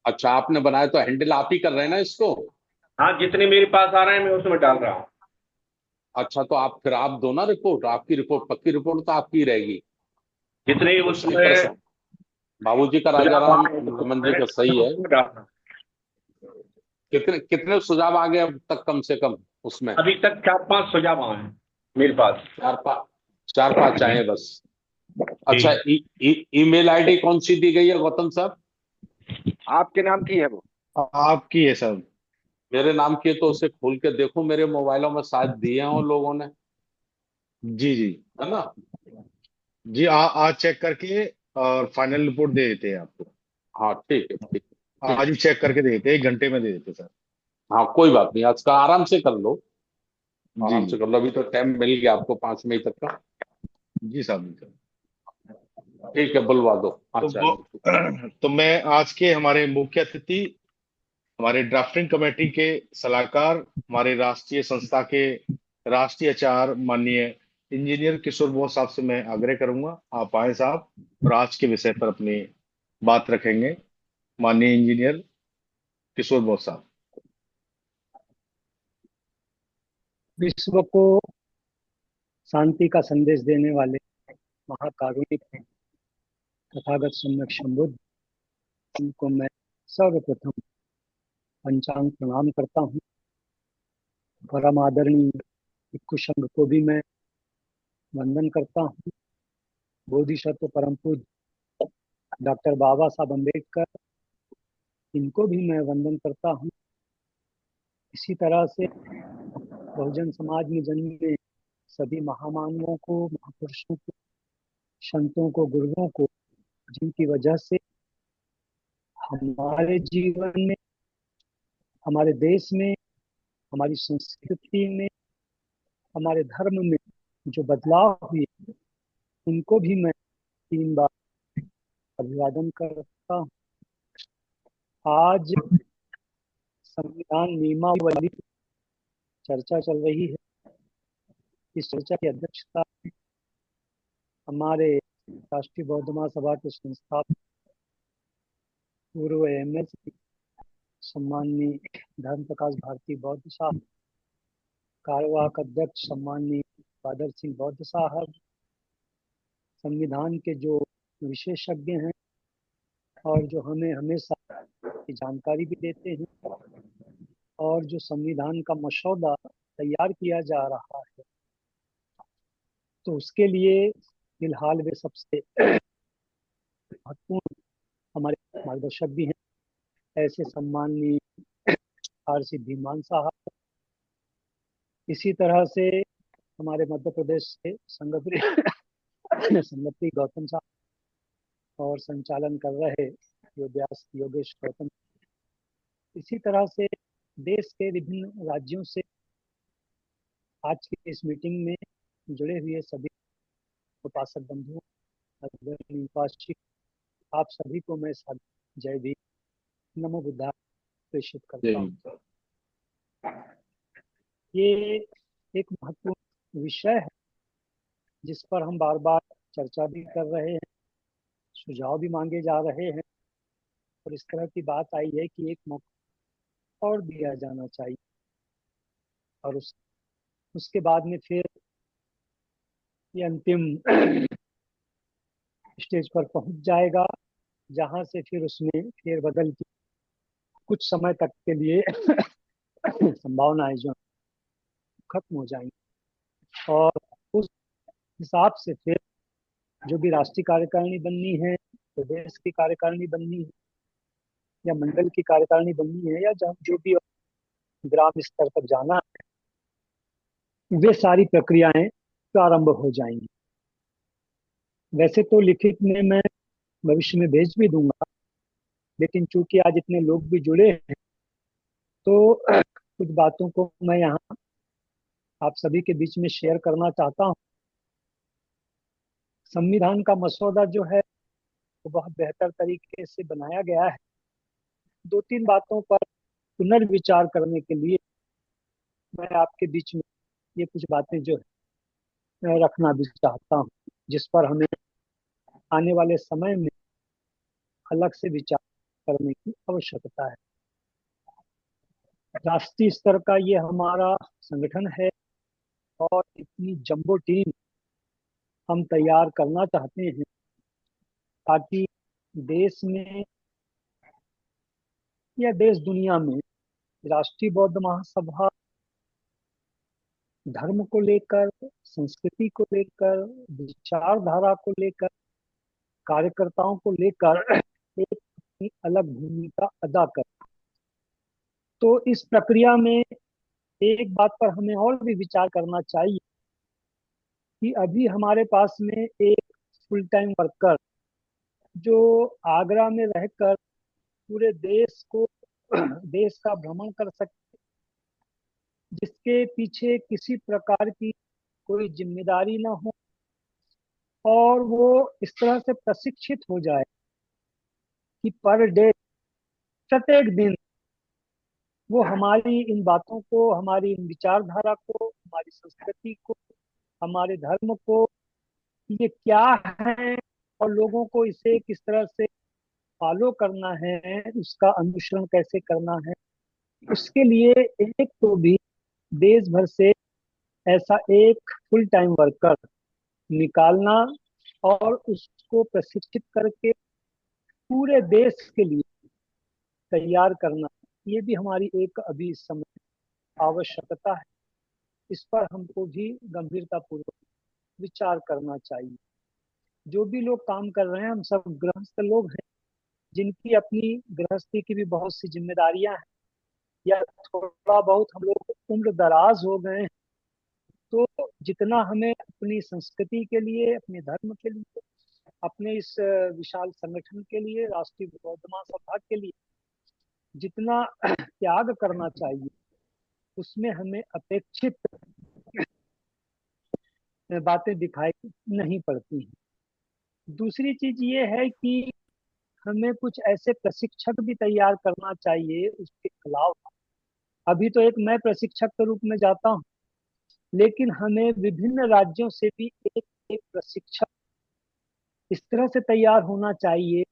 अच्छा, आपने बनाया तो हैंडल आप ही कर रहे हैं ना इसको?
हाँ, जितने मेरे पास आ रहे हैं मैं उसमें डाल रहा हूँ।
अच्छा, तो आप फिर आप दो ना रिपोर्ट, आपकी रिपोर्ट, पक्की रिपोर्ट तो आपकी रहेगी।
जितने
कुछ नहीं कर
उसमें
सकते। बाबूजी का,
सुझाव
राजाराम
आए हैं ग्रुप
नमन जी
में
का सही
मैं
है।
उसमें डाल रहा हूँ।
कितने कितने सुझाव आ गए अब तक कम से कम उसमें?
अभी तक 4-5 सुझाव आए हैं मेरे पास।
चार पांच आए हैं बस। अच्छा,
जी,
ईमेल आईडी कौन सी दी गई है गौतम साहब?
आपके नाम की है वो?
आपकी है सर।
मेरे नाम की है, तो उसे खोल के देखो, मेरे मोबाइलों में शायद दिए हैं उन लोगों ने,
जी जी
है ना?
जी। आज चेक करके और फाइनल रिपोर्ट दे देते हैं आपको।
हाँ ठीक है, ठीक है।
आज ही चेक करके दे देते हैं, 1 घंटे में दे देते हैं सर।
हाँ कोई बात नहीं, आज का आराम से कर लो,
जी
आराम
जी
से कर लो, अभी तो टाइम मिल गया आपको 5 मई तक का।
जी साहब। जी साहब।
ठीक है, बुलवा दो
तो
आचार्य को।
तो मैं आज के हमारे मुख्य अतिथि, हमारे ड्राफ्टिंग कमेटी के सलाहकार, हमारे राष्ट्रीय संस्था के राष्ट्रीय आचार्य माननीय इंजीनियर किशोर बोस साहब से मैं आग्रह करूंगा, आप आए साहब, और आज के विषय पर अपनी बात रखेंगे। माननीय इंजीनियर किशोर बोस साहब।
विश्व को शांति का संदेश देने वाले महाकारुणिक तथागत सम्यक संबुद्ध, उनको मैं सर्वप्रथम पंचांग प्रणाम करता हूँ। परम आदरणीय भिक्षु संघ को भी मैं वंदन करता हूँ। बोधिसत्व परम पूज्य डॉक्टर बाबा साहब अम्बेडकर, इनको भी मैं वंदन करता हूँ। इसी तरह से बहुजन समाज में जन्मे सभी महामानवों को, महापुरुषों को, संतों को, गुरुओं को, जिनकी वजह से हमारे जीवन में, हमारे देश में, हमारी संस्कृति में, हमारे धर्म में जो बदलाव हुए, उनको भी मैं 3 बार अभिवादन करता हूँ। आज संविधान नियमावली पर चर्चा चल रही है। इस चर्चा की अध्यक्षता हमारे राष्ट्रीय बौद्ध महासभा के संस्थापक पूर्व एमएलसी सम्माननीय धर्म प्रकाश भारती बौद्ध साहब, कार्यवाहक अध्यक्ष सम्माननीय बादल सिंह बौद्ध साहब, संविधान के जो विशेषज्ञ हैं और जो हमें हमेशा की जानकारी भी देते हैं, और जो संविधान का मसौदा तैयार किया जा रहा है, तो उसके लिए फिलहाल वे सबसे महत्वपूर्ण हमारे मार्गदर्शक भी हैं। ऐसे सम्माननीय आरसी धीमान साहब, इसी तरह से हमारे मध्य प्रदेश से संगप्री गौतम साहब और संचालन कर रहे योगेश गौतम। इसी तरह से देश के विभिन्न राज्यों से आज की इस मीटिंग में जुड़े हुए सभी उपासक बंधुओं, उपासक, आप सभी को मैं जय भीम, नमो बुद्धाय प्रेषित करता हूँ। ये एक महत्वपूर्ण विषय है जिस पर हम बार बार चर्चा भी कर रहे हैं, सुझाव भी मांगे जा रहे हैं, और इस तरह की बात आई है कि एक मौका और दिया जाना चाहिए, और उसके बाद में फिर ये अंतिम स्टेज पर पहुंच जाएगा, जहां से फिर उसमें फेरबदल की कुछ समय तक के लिए संभावनाएं जो खत्म हो जाएंगी, और उस हिसाब से फिर जो भी राष्ट्रीय कार्यकारिणी बननी है, प्रदेश की कार्यकारिणी बननी है, या मंडल की कार्यकारिणी बननी है, या जो भी ग्राम स्तर तक जाना है, वे सारी प्रक्रियाएं प्रारंभ हो जाएंगी। वैसे तो लिखित में मैं भविष्य में भेज भी दूंगा, लेकिन चूंकि आज इतने लोग भी जुड़े हैं, तो कुछ बातों को मैं यहाँ आप सभी के बीच में शेयर करना चाहता हूँ। संविधान का मसौदा जो है वो बहुत बेहतर तरीके से बनाया गया है। 2-3 बातों पर पुनर्विचार करने के लिए मैं आपके बीच में ये कुछ बातें जो है रखना भी चाहता हूँ, जिस पर हमें आने वाले समय में अलग से विचार करने की आवश्यकता है। राष्ट्रीय स्तर का ये हमारा संगठन है, और इतनी जंबो टीम हम तैयार करना चाहते हैं ताकि देश में या देश दुनिया में राष्ट्रीय बौद्ध महासभा धर्म को लेकर, संस्कृति को लेकर, विचारधारा को लेकर, कार्यकर्ताओं को लेकर एक अपनी अलग भूमिका अदा कर। तो इस प्रक्रिया में एक बात पर हमें और भी विचार करना चाहिए कि अभी हमारे पास में एक फुल टाइम वर्कर जो आगरा में रहकर पूरे देश का भ्रमण कर सकते, जिसके पीछे किसी प्रकार की कोई जिम्मेदारी ना हो, और वो इस तरह से प्रशिक्षित हो जाए कि पर डे, प्रत्येक दिन वो हमारी इन बातों को, हमारी इन विचारधारा को, हमारी संस्कृति को, हमारे धर्म को, ये क्या है और लोगों को इसे किस तरह से फॉलो करना है, उसका अनुसरण कैसे करना है, उसके लिए एक तो भी देश भर से ऐसा एक फुल टाइम वर्कर निकालना और उसको प्रशिक्षित करके पूरे देश के लिए तैयार करना, ये भी हमारी एक अभी इस समय आवश्यकता है। इस पर हमको भी गंभीरता पूर्वक विचार करना चाहिए। जो भी लोग काम कर रहे हैं हम सब गृहस्थ लोग हैं, जिनकी अपनी गृहस्थी की भी बहुत सी जिम्मेदारियां हैं, या थोड़ा बहुत हम लोग उम्र दराज हो गए हैं, तो जितना हमें अपनी संस्कृति के लिए, अपने धर्म के लिए, अपने इस विशाल संगठन के लिए, राष्ट्रीय बौद्ध महासभा के लिए जितना त्याग करना चाहिए, उसमें हमें अपेक्षित बातें दिखाई नहीं पड़ती हैं। दूसरी चीज ये है कि हमें कुछ ऐसे प्रशिक्षक भी तैयार करना चाहिए उसके अलावा। अभी तो एक मैं प्रशिक्षक के रूप में जाता हूँ, लेकिन हमें विभिन्न राज्यों से भी एक एक प्रशिक्षक इस तरह से तैयार होना चाहिए,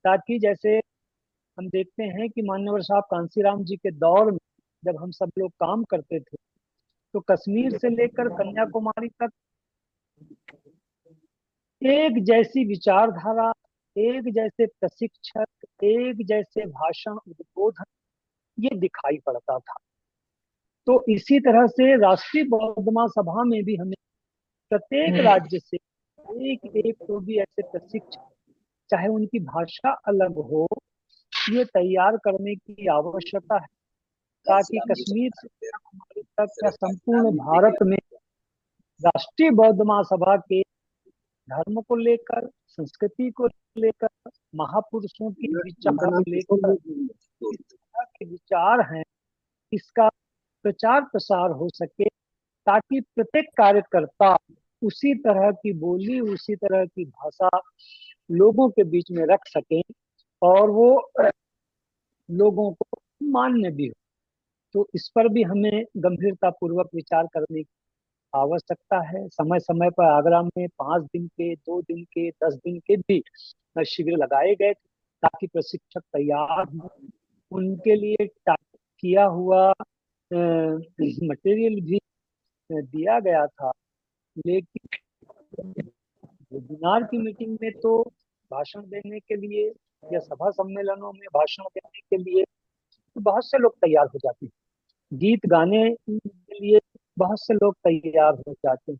ताकि जैसे हम देखते हैं कि मान्यवर साहब कांसीराम जी के दौर में जब हम सब लोग काम करते थे, तो कश्मीर से लेकर कन्याकुमारी तक एक जैसी विचारधारा, एक जैसे प्रशिक्षक, एक जैसे भाषण उद्बोधन, ये दिखाई पड़ता था। तो इसी तरह से राष्ट्रीय बौद्ध महासभा में भी हमें प्रत्येक राज्य से एक एक तो भी ऐसे प्रशिक्षक, चाहे उनकी भाषा अलग हो, ये तैयार करने की आवश्यकता है, ताकि कश्मीर से कन्याकुमारी तक या संपूर्ण भारत में राष्ट्रीय बौद्ध महासभा के धर्म को लेकर, संस्कृति को लेकर, महापुरुषों की विचार को लेकर के विचार हैं, इसका प्रचार प्रसार हो सके, ताकि प्रत्येक कार्यकर्ता उसी तरह की बोली, उसी तरह की भाषा लोगों के बीच में रख सके और वो लोगों को मान्य भी हो। तो इस पर भी हमें गंभीरता पूर्वक विचार करने की आवश्यकता है। समय समय पर आगरा में 5 दिन के, 2 दिन के, 10 दिन के भी शिविर लगाए गए, ताकि प्रशिक्षक तैयार हो। उनके लिए किया हुआ मटेरियल भी दिया गया था, लेकिन वेबिनार की मीटिंग में तो भाषण देने के लिए या सभा सम्मेलनों में भाषण देने के लिए तो बहुत से लोग तैयार हो जाते हैं, गीत गाने के लिए बहुत से लोग तैयार हो जाते हैं,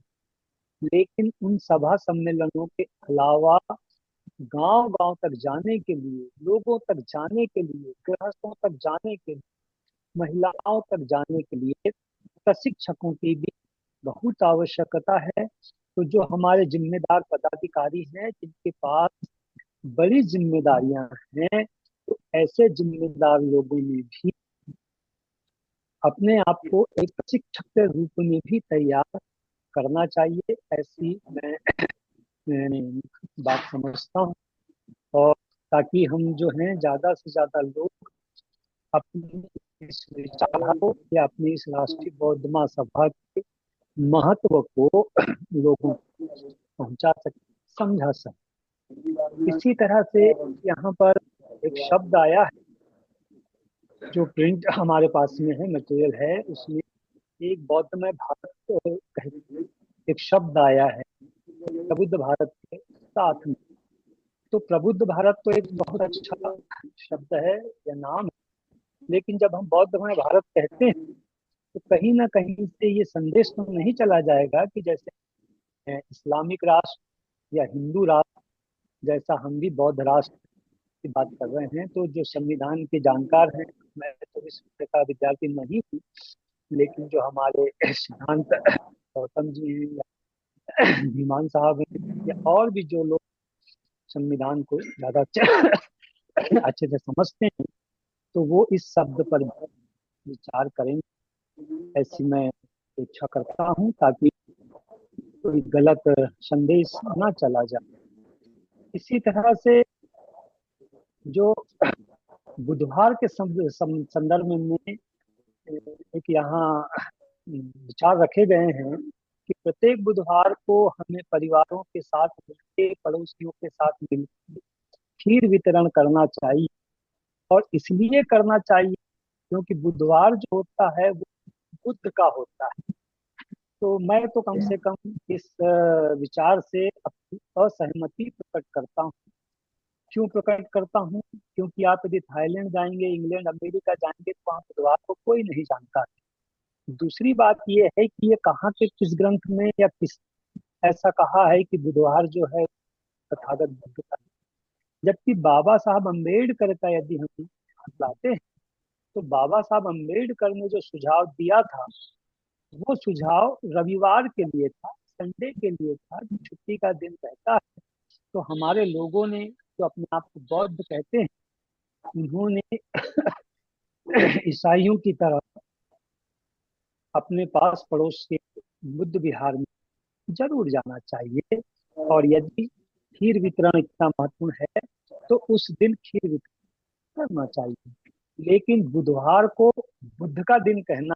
लेकिन उन सभा सम्मेलनों के अलावा गांव गांव तक जाने के लिए, लोगों तक जाने के लिए, गृहस्थों तक जाने के लिए, महिलाओं तक जाने के लिए प्रशिक्षकों की भी बहुत आवश्यकता है। तो जो हमारे जिम्मेदार पदाधिकारी हैं, जिनके पास बड़ी जिम्मेदारियां हैं, तो ऐसे जिम्मेदार लोगों ने भी अपने आप को एक प्रशिक्षक के रूप में भी तैयार करना चाहिए, ऐसी मैं बात समझता हूँ। और ताकि हम जो हैं ज्यादा से ज्यादा लोग अपनी इस विचारधारा को या अपनी इस राष्ट्रीय बौद्ध महासभा के महत्व को लोगों को पहुंचा सके, समझा सके। इसी तरह से यहाँ पर एक शब्द आया है, जो प्रिंट हमारे पास में है, मटेरियल है, उसमें एक बौद्ध में भारत एक शब्द आया है, प्रबुद्ध भारत के साथ में। तो प्रबुद्ध भारत तो एक बहुत अच्छा शब्द है या नाम है, लेकिन जब हम बौद्ध में भारत कहते हैं तो कहीं ना कहीं से ये संदेश तो नहीं चला जाएगा कि जैसे इस्लामिक राष्ट्र या हिंदू राष्ट्र जैसा हम भी बौद्ध राष्ट्र की बात कर रहे हैं। तो जो संविधान के जानकार हैं, मैं तो इस विषय का विद्यार्थी नहीं हूँ, लेकिन जो हमारे सिद्धांत गौतम जी हैं या धीमान साहब हैं या और भी जो लोग संविधान को ज्यादा अच्छे से समझते हैं, तो वो इस शब्द पर विचार करेंगे, ऐसी मैं इच्छा करता हूँ, ताकि कोई गलत संदेश ना चला जाए। इसी तरह से जो बुधवार के संदर्भ में एक यहाँ विचार रखे गए हैं कि प्रत्येक बुधवार को हमें परिवारों के साथ मिलकर, पड़ोसियों के साथ मिलकर खीर वितरण करना चाहिए। और इसलिए करना चाहिए क्योंकि बुधवार जो होता है वो बुद्ध का होता है। तो मैं तो कम से कम इस विचार से अपनी असहमति प्रकट करता हूँ। क्यों प्रकट करता हूँ? क्योंकि आप यदि थाईलैंड जाएंगे, इंग्लैंड, अमेरिका जाएंगे, तो वहाँ बुधवार को कोई नहीं जानता। दूसरी बात यह है कि ये कहाँ के किस ग्रंथ में या किस ऐसा कहा है कि बुधवार जो है तथागत बुद्ध का। जबकि बाबा साहब अम्बेडकर का यदि हम लाते हैं तो बाबा साहब अम्बेडकर ने जो सुझाव दिया था वो सुझाव रविवार के लिए था, संडे के लिए था, जो छुट्टी का दिन रहता है। तो हमारे लोगों ने जो अपने आप को बौद्ध कहते हैं, उन्होंने ईसाइयों की तरह अपने पास पड़ोस के बुद्ध विहार में जरूर जाना चाहिए। और यदि खीर वितरण इतना महत्वपूर्ण है तो उस दिन खीर वितरण करना चाहिए। लेकिन बुधवार को बुद्ध का दिन कहना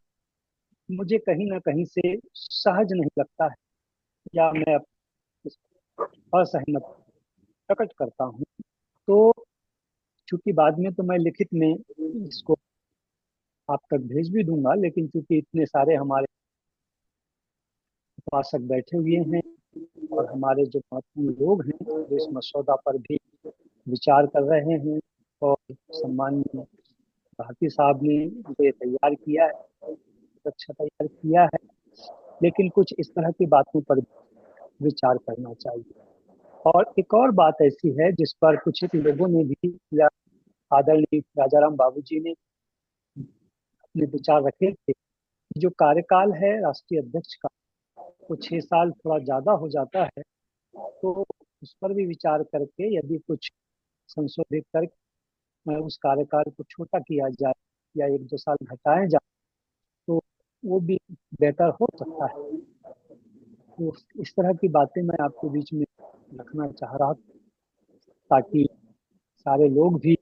मुझे कहीं ना कहीं से सहज नहीं लगता है, या मैं इस पर असहमत प्रकट करता हूँ। तो चूंकि बाद में तो मैं लिखित में इसको आप तक भेज भी दूंगा, लेकिन चूंकि इतने सारे हमारे उपासक बैठे हुए हैं और हमारे जो महत्वपूर्ण लोग हैं जो इस मसौदा पर भी विचार कर रहे हैं, और सम्माननीय भारती साहब ने ये तैयार किया है, अच्छा तैयार किया है, लेकिन कुछ इस तरह की बातों पर विचार करना चाहिए। और एक और बात ऐसी है जिस पर कुछ लोगों ने भी, या आदरणीय राजाराम बाबूजी ने अपने विचार रखे थे, जो कार्यकाल है राष्ट्रीय अध्यक्ष का वो 6 साल थोड़ा ज्यादा हो जाता है, तो उस पर भी विचार करके यदि कुछ संशोधित करके उस कार्यकाल को छोटा किया जाए या 1-2 साल घटाए जाए तो वो भी बेहतर हो सकता है। तो इस तरह की बातें मैं आपके बीच में रखना चाह रहा था, ताकि सारे लोग भी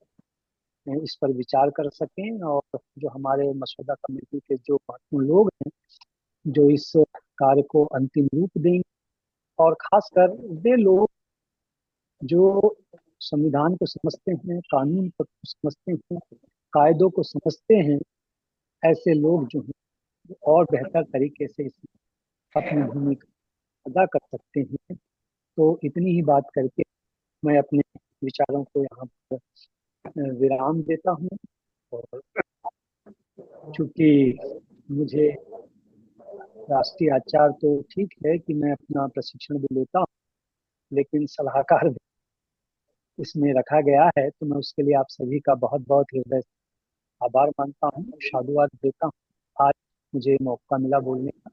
इस पर विचार कर सकें, और जो हमारे मसौदा कमेटी के जो महत्वपूर्ण लोग हैं जो इस कार्य को अंतिम रूप देंगे, और खासकर वे लोग जो संविधान को समझते हैं, कानून को समझते हैं, कायदों को समझते हैं, ऐसे लोग जो हैं वो और बेहतर तरीके से इसमें अपनी भूमिका अदा कर सकते हैं। तो इतनी ही बात करके मैं अपने विचारों को यहाँ पर विराम देता हूँ। और चूंकि मुझे राष्ट्रीय आचार तो ठीक है कि मैं अपना प्रशिक्षण भी लेता हूँ, लेकिन सलाहकार भी इसमें रखा गया है, तो मैं उसके लिए आप सभी का बहुत बहुत हृदय से आभार मानता हूँ, साधुवाद देता हूँ। आज मुझे मौका मिला बोलने का,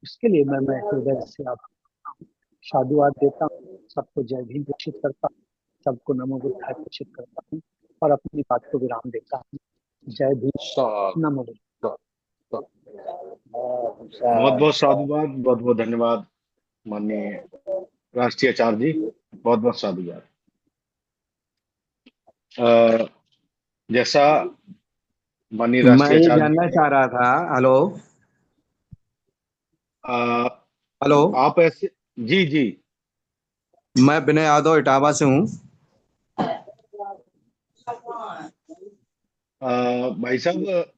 उसके लिए मैं हृदय से आभार साधुवाद देता हूँ। सबको जय भीम घोषित करता हूँ, सबको नमो बुद्धाय घोषित करता हूँ और अपनी बात को विराम देता हूँ। जय भीम, नमो बुद्धाय।
बहुत बहुत साधुवाद, बहुत बहुत धन्यवाद माननीय राष्ट्रीय आचार्य जी, बहुत बहुत साधुवाद। जैसा माननीय
मैं
राष्ट्रीय
ये
आचार्य
जानना
जी
चाह रहा था। हेलो हेलो,
आप ऐसे, जी जी,
मैं विनय यादव इटावा से हूँ।
भाई साहब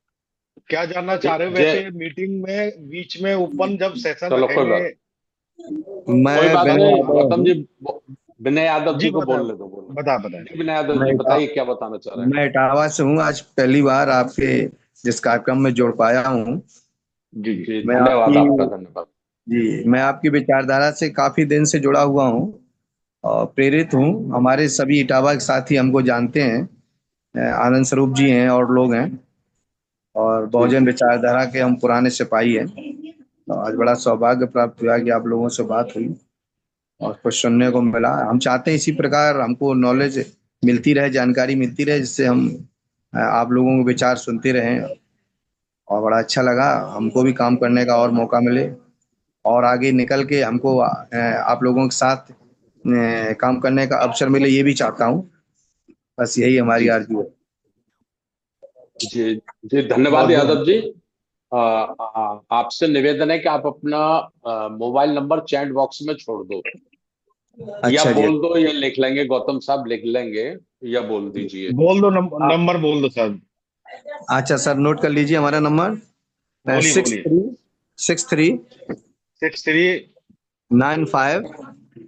क्या जानना चाह रहे हो?
जय,
वैसे मीटिंग में बीच में ओपन जब सेशन
चलो कोई
रखेंगे।
बात
मैं
कोई बात
विनय
नहीं,
यादव
गौतम
हूँ।
जी, विनय यादव
जी
जी को
बता
बोलने दो, बोलो
बता बताएं।
जी। विनय यादव
मैं
जी
इटा-
बताइए क्या बताना चाह रहे हैं।
मैं इटावा से हूँ। आज पहली बार आपके जिस कार्यक्रम में जुड़ पाया हूँ।
जी जी
जी,
मैं
धन्यवाद,
आपकी
आपका धन्यवाद।
मैं आपकी विचारधारा से काफी दिन से जुड़ा हुआ हूँ और प्रेरित हूँ। हमारे सभी इटावा के साथी हमको जानते हैं, आनंद स्वरूप जी हैं और लोग हैं, और
जी
बहुजन
जी
विचारधारा के हम पुराने सिपाही हैं। तो आज बड़ा सौभाग्य प्राप्त हुआ कि आप लोगों से बात हुई और कुछ सुनने को मिला। हम चाहते हैं इसी प्रकार हमको नॉलेज मिलती रहे, जानकारी मिलती रहे, जिससे हम आप लोगों के विचार सुनते रहें। और बड़ा अच्छा लगा, हमको भी काम करने का और मौका मिले और आगे निकल के हमको आप लोगों के साथ काम करने का अवसर मिले, ये भी चाहता हूँ। बस यही हमारी
जी
आरज़ू है।
जी जी, धन्यवाद
बहुत
यादव
बहुत
जी। आपसे निवेदन है कि आप अपना मोबाइल नंबर चैट बॉक्स में छोड़ दो, या
अच्छा जी,
बोल दो, या लिख लेंगे, गौतम साहब लिख लेंगे, या बोल दीजिए
बोल दो,
आप
नंबर बोल दो सर।
अच्छा सर, नोट कर लीजिए हमारा नंबर
बोलिए
सिक्स
बोलिए।
Three six three
63
nine five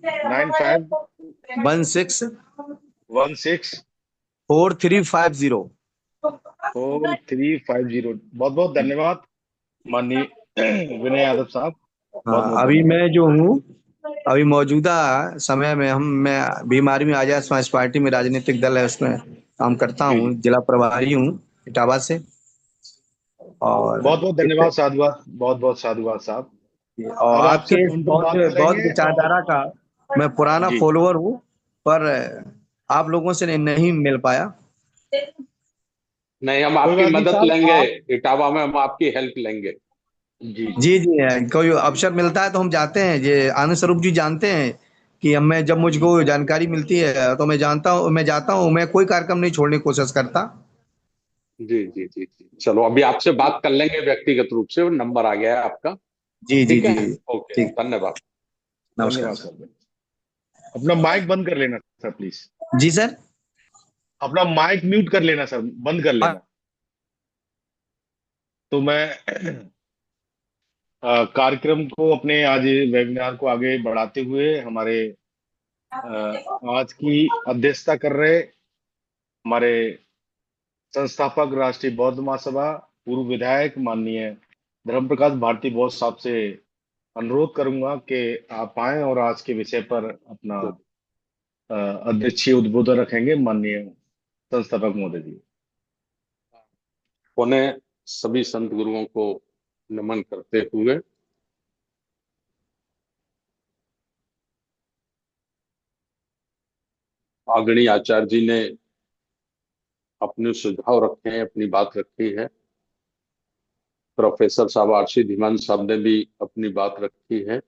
95
one six
16
4350।
4350। बहुत बहुत धन्यवाद माननीय विनय यादव साहब, बहुत बहुत
हाँ, अभी
धन्यवाद।
मैं जो हूँ अभी मौजूदा समय में मैं बीमारी में आजाद समाज पार्टी में राजनीतिक दल है उसमें काम करता
जी
हूँ,
जी।
जिला प्रभारी हूँ इटावा से। और
बहुत बहुत
इस
धन्यवाद साधुवाद, बहुत बहुत साधुवाद साहब।
और
अब आपसे
आपके इस
फोन पर
बहुत
बात
बहुत
करेंगे। और
विचारधारा का मैं पुराना
जी
फॉलोअर हूँ, पर आप लोगों से नहीं मिल पाया।
नहीं, हम
कोई
आपकी
बात नहीं
मदद
साहब,
लेंगे।
आप
इटावा में हम आपकी हेल्प लेंगे।
जी जी।
जी जी, कोई अवसर मिलता है तो हम जाते हैं। ये आनंद स्वरूप जी जानते हैं कि हमें जब मुझको जानकारी मिलती है तो मैं जानता हूँ, मैं जाता हूँ, मैं कोई कार्यक्रम नहीं छोड़ने की कोशिश करता।
जी जी जी जी, चलो अभी आपसे बात कर लेंगे व्यक्तिगत रूप से, वो नंबर आ गया है आपका।
जी जी
ठीक है।
जी।
ओके,
ठीक।
धन्यवाद।
नमस्कार
धन्यवाद
सर।
सर। अपना माइक बंद कर लेना सर प्लीज।
जी सर।
अपना माइक म्यूट कर लेना सर, बंद कर लेना। तो मैं कार्यक्रम को, अपने आज वेबिनार को आगे बढ़ाते हुए, हमारे आज की अध्यक्षता कर रहे हमारे संस्थापक राष्ट्रीय बौद्ध महासभा, पूर्व विधायक माननीय धर्म प्रकाश भारती बौद्ध साहब से अनुरोध करूंगा कि आप आए और आज के विषय पर अपना अध्यक्षीय उद्बोधन रखेंगे, माननीय संस्थापक महोदय जी।
उन्हें सभी संत गुरुओं को नमन करते हुए आगणी आचार्य जी ने अपने सुझाव रखे हैं, अपनी बात रखी है। प्रोफेसर साहब आरसी धीमान साहब ने भी अपनी बात रखी है।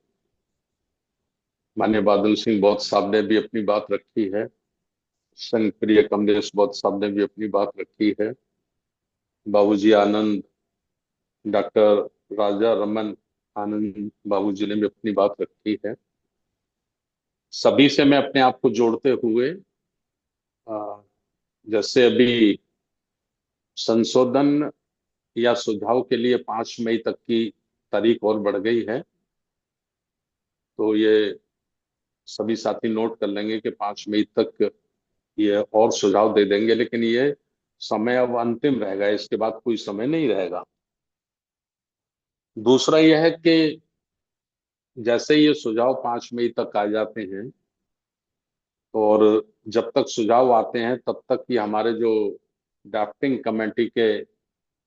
माननीय बादल सिंह बौद्ध साहब ने भी अपनी बात रखी है। संघ प्रिय कमलेश बौद्ध साहब ने भी अपनी बात रखी है। बाबूजी आनंद, डॉक्टर राजा रमन आनंद बाबूजी ने भी अपनी बात रखी है। सभी से मैं अपने आप को जोड़ते हुए, जैसे अभी संशोधन या सुझाव के लिए 5 मई तक की तारीख और बढ़ गई है, तो ये सभी साथी नोट कर लेंगे कि 5 मई तक ये और सुझाव दे देंगे। लेकिन ये समय अब अंतिम रहेगा, इसके बाद कोई समय नहीं रहेगा। दूसरा यह है कि जैसे ये सुझाव 5 मई तक आ जाते हैं, और जब तक सुझाव आते हैं तब तक ये हमारे जो ड्राफ्टिंग कमेटी के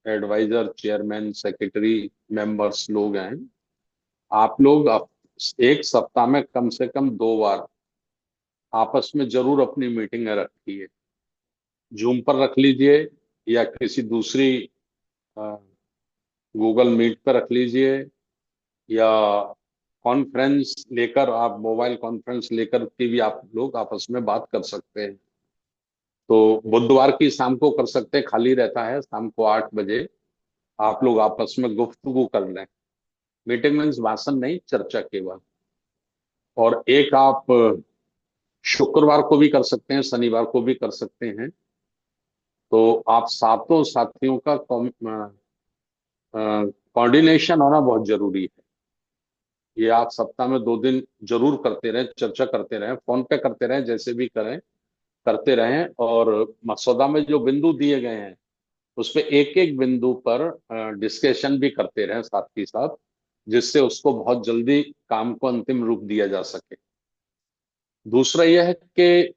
एडवाइजर, चेयरमैन, सेक्रेटरी, मेंबर्स लोग हैं, आप लोग एक सप्ताह में कम से कम 2 बार आपस में जरूर अपनी मीटिंगें रखिए। जूम पर रख लीजिए या किसी दूसरी गूगल मीट पर रख लीजिए, या कॉन्फ्रेंस लेकर, आप मोबाइल कॉन्फ्रेंस लेकर के भी आप लोग आपस में बात कर सकते हैं। तो बुधवार की शाम को कर सकते हैं, खाली रहता है, शाम को 8 बजे आप लोग आपस में गुफ्तगू कर लें। मीटिंग मीन्स भाषण नहीं, चर्चा केवल। और एक आप शुक्रवार को भी कर सकते हैं, शनिवार को भी कर सकते हैं। तो आप सातों साथियों का कोऑर्डिनेशन होना बहुत जरूरी है। ये आप सप्ताह में 2 दिन जरूर करते रहें, चर्चा करते रहें, फोन पे करते रहें, जैसे भी करें, करते रहें। और मसौदा में जो बिंदु दिए गए हैं उस पे एक एक बिंदु पर डिस्कशन भी करते रहें साथ ही साथ, जिससे उसको बहुत जल्दी काम को अंतिम रूप दिया जा सके। दूसरा यह है कि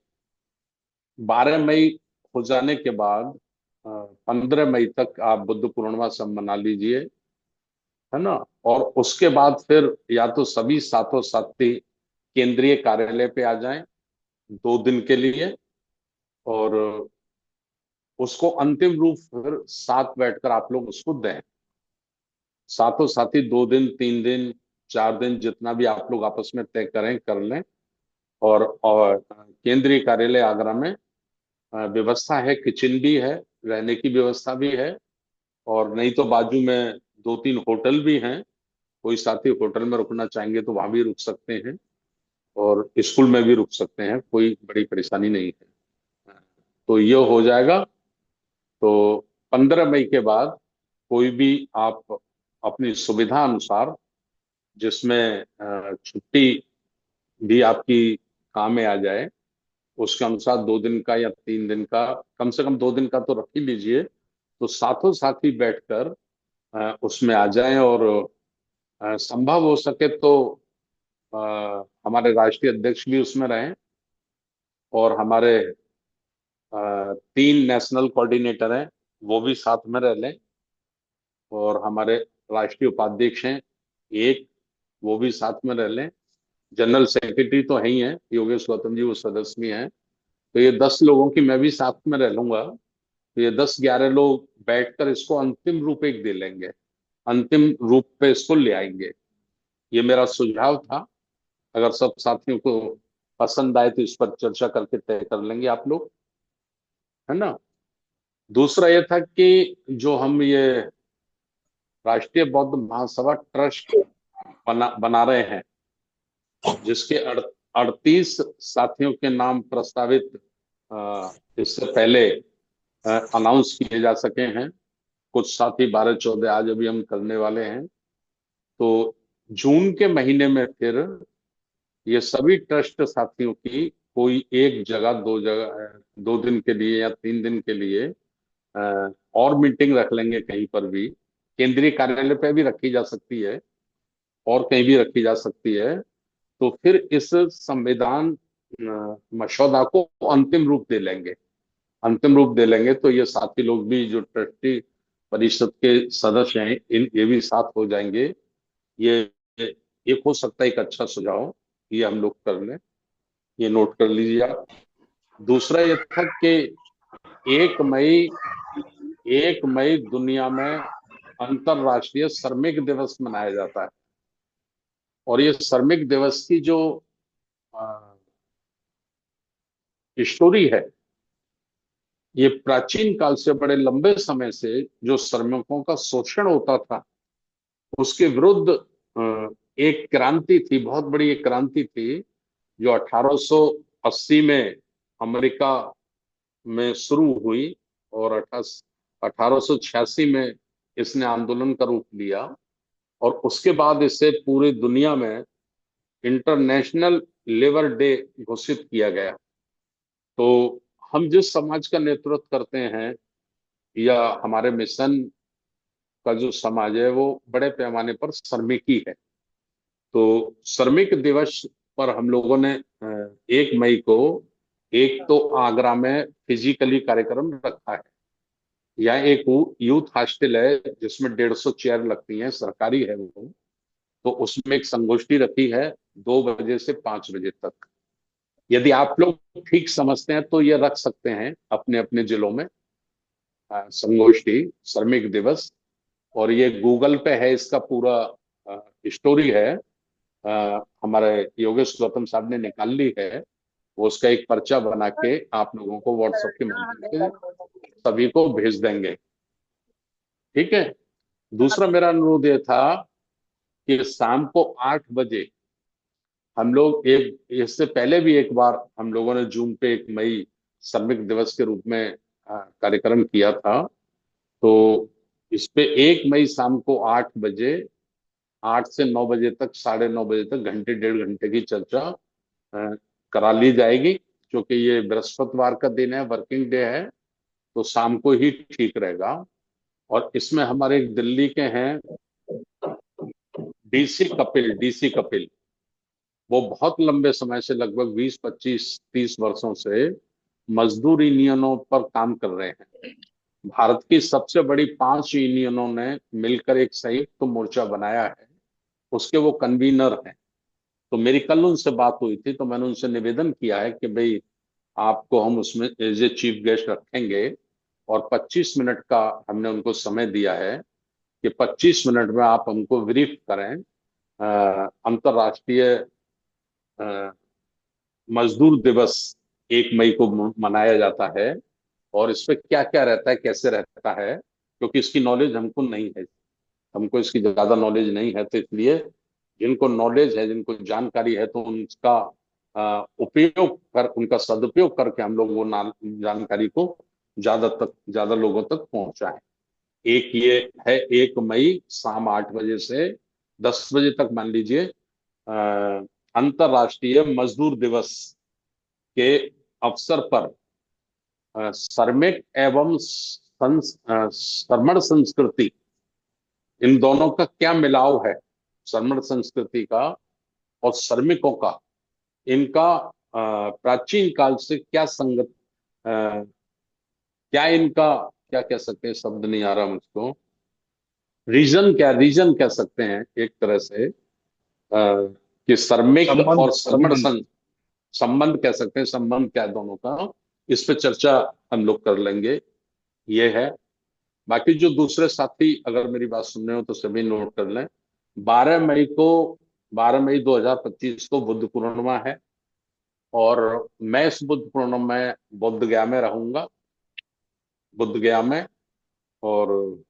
12 मई हो जाने के बाद 15 मई तक आप बुद्ध पूर्णिमा सब मना लीजिए, है ना। और उसके बाद फिर या तो सभी सातों साथी केंद्रीय कार्यालय पे आ जाएं 2 दिन के लिए, और उसको अंतिम रूप फिर साथ बैठकर आप लोग उसको दें। सातों साथी 2 दिन, 3 दिन, 4 दिन, जितना भी आप लोग आपस में तय करें कर लें। और केंद्रीय कार्यालय आगरा में व्यवस्था है, किचन भी है, रहने की व्यवस्था भी है, और नहीं तो बाजू में 2-3 होटल भी हैं। कोई साथी होटल में रुकना चाहेंगे तो वहां भी रुक सकते हैं, और स्कूल में भी रुक सकते हैं, कोई बड़ी परेशानी नहीं है। तो ये हो जाएगा। तो 15 मई के बाद कोई भी आप अपनी सुविधा अनुसार, जिसमें छुट्टी भी आपकी काम में आ जाए, उसके अनुसार 2 दिन का या 3 दिन का, कम से कम 2 दिन का तो रख ही लीजिए। तो साथों साथी बैठकर उसमें आ जाएं, और संभव हो सके तो हमारे राष्ट्रीय अध्यक्ष भी उसमें रहे और हमारे 3 नेशनल कोऑर्डिनेटर हैं वो भी साथ में रह लें और हमारे राष्ट्रीय उपाध्यक्ष हैं एक, वो भी साथ में रह लें। जनरल सेक्रेटरी तो है ही है योगेश गौतम जी, वो सदस्य भी हैं। तो ये 10 लोगों की मैं भी साथ में रह लूंगा। तो ये 10-11 लोग बैठकर इसको अंतिम रूप एक दे लेंगे, अंतिम रूप पे इसको ले आएंगे। ये मेरा सुझाव था। अगर सब साथियों को पसंद आए तो इस पर चर्चा करके तय कर लेंगे आप लोग, है ना। दूसरा ये था कि जो हम ये राष्ट्रीय बौद्ध महासभा ट्रस्ट बना रहे हैं, जिसके 38 साथियों के नाम प्रस्तावित इससे पहले अनाउंस किए जा सके हैं। कुछ साथी 12-14 आज अभी हम करने वाले हैं। तो जून के महीने में फिर ये सभी ट्रस्ट साथियों की कोई एक जगह, 2 जगह, 2 दिन के लिए या 3 दिन के लिए और मीटिंग रख लेंगे। कहीं पर भी, केंद्रीय कार्यालय पे भी रखी जा सकती है और कहीं भी रखी जा सकती है। तो फिर इस संविधान मसौदा को अंतिम रूप दे लेंगे, अंतिम रूप दे लेंगे। तो ये साथी लोग भी जो ट्रस्टी परिषद के सदस्य हैं, ये भी साथ हो जाएंगे। ये एक हो सकता है एक अच्छा सुझाव, ये हम लोग कर लें, ये नोट कर लीजिए आप। दूसरा ये था कि 1 मई दुनिया में अंतरराष्ट्रीय श्रमिक दिवस मनाया जाता है। और ये श्रमिक दिवस की जो स्टोरी है, ये प्राचीन काल से, बड़े लंबे समय से जो श्रमिकों का शोषण होता था उसके विरुद्ध एक क्रांति थी, बहुत बड़ी एक क्रांति थी, जो 1880 में अमेरिका में शुरू हुई और 1886 में इसने आंदोलन का रूप लिया। और उसके बाद इसे पूरी दुनिया में इंटरनेशनल लेबर डे घोषित किया गया। तो हम जिस समाज का नेतृत्व करते हैं या हमारे मिशन का जो समाज है, वो बड़े पैमाने पर श्रमिकी है। तो श्रमिक दिवस पर हम लोगों ने 1 मई को एक तो आगरा में फिजिकली कार्यक्रम रखा है। यहाँ एक यूथ हॉस्टल है जिसमें 150 चेयर लगती हैं, सरकारी है वो। तो उसमें एक संगोष्ठी रखी है 2 बजे से 5 बजे तक। यदि आप लोग ठीक समझते हैं तो ये रख सकते हैं अपने अपने जिलों में संगोष्ठी श्रमिक दिवस। और ये गूगल पे है, इसका पूरा स्टोरी है, हमारे योगेश गौतम साहब ने निकाल ली है। वो उसका एक पर्चा बना के आप लोगों को व्हाट्सएप के माध्यम से सभी को भेज देंगे, ठीक है। दूसरा मेरा अनुरोध ये था कि शाम को 8 बजे हम लोग, एक इससे पहले भी एक बार हम लोगों ने जून पे 1 मई श्रमिक दिवस के रूप में कार्यक्रम किया था। तो इस पे 1 मई शाम को 8 बजे, 8 से 9 बजे तक, 9:30 बजे तक, घंटे 1.5 घंटे की चर्चा करा ली जाएगी। क्योंकि ये बृहस्पतिवार का दिन है, वर्किंग डे है, तो शाम को ही ठीक रहेगा। और इसमें हमारे दिल्ली के हैं डीसी कपिल, वो बहुत लंबे समय से, लगभग 20, 25, 30 वर्षों से मजदूर यूनियनों पर काम कर रहे हैं। भारत की सबसे बड़ी 5 यूनियनों ने मिलकर एक संयुक्त मोर्चा बनाया है, उसके वो कन्वीनर हैं। तो मेरी कल उनसे बात हुई थी, तो मैंने उनसे निवेदन किया है कि भाई आपको हम उसमें एज ए चीफ गेस्ट रखेंगे। और 25 मिनट का हमने उनको समय दिया है कि 25 मिनट में आप हमको ब्रीफ करें अंतर्राष्ट्रीय मजदूर दिवस 1 मई को मनाया जाता है और इस पे क्या क्या रहता है, कैसे रहता है, क्योंकि इसकी नॉलेज हमको नहीं है, हमको इसकी ज्यादा नॉलेज नहीं है। तो इसलिए जिनको नॉलेज है, जिनको जानकारी है, तो उनका उपयोग कर, उनका सदुपयोग करके हम लोग वो जानकारी को ज्यादा लोगों तक पहुंचाएं। एक ये है 1 मई शाम 8 बजे से 10 बजे तक, मान लीजिए, अंतर्राष्ट्रीय मजदूर दिवस के अवसर पर श्रमिक एवं श्रमण संस्कृति, इन दोनों का क्या मिलाव है, श्रमण संस्कृति का और श्रमिकों का, इनका प्राचीन काल से क्या संगत, क्या इनका, क्या कह सकते हैं, शब्द नहीं आ रहा मुझको, रीजन कह सकते हैं एक तरह से, कि श्रमिक और श्रमण संघ, संबंध कह सकते हैं, संबंध क्या है दोनों का, इस पे चर्चा हम लोग कर लेंगे। ये है। बाकी जो दूसरे साथी अगर मेरी बात सुन रहे हो तो सभी नोट कर लें। 12 मई 2025 को बुद्ध पूर्णिमा है और मैं इस बुद्ध पूर्णिमा में बुद्ध गया में रहूंगा, बुद्ध गया में, और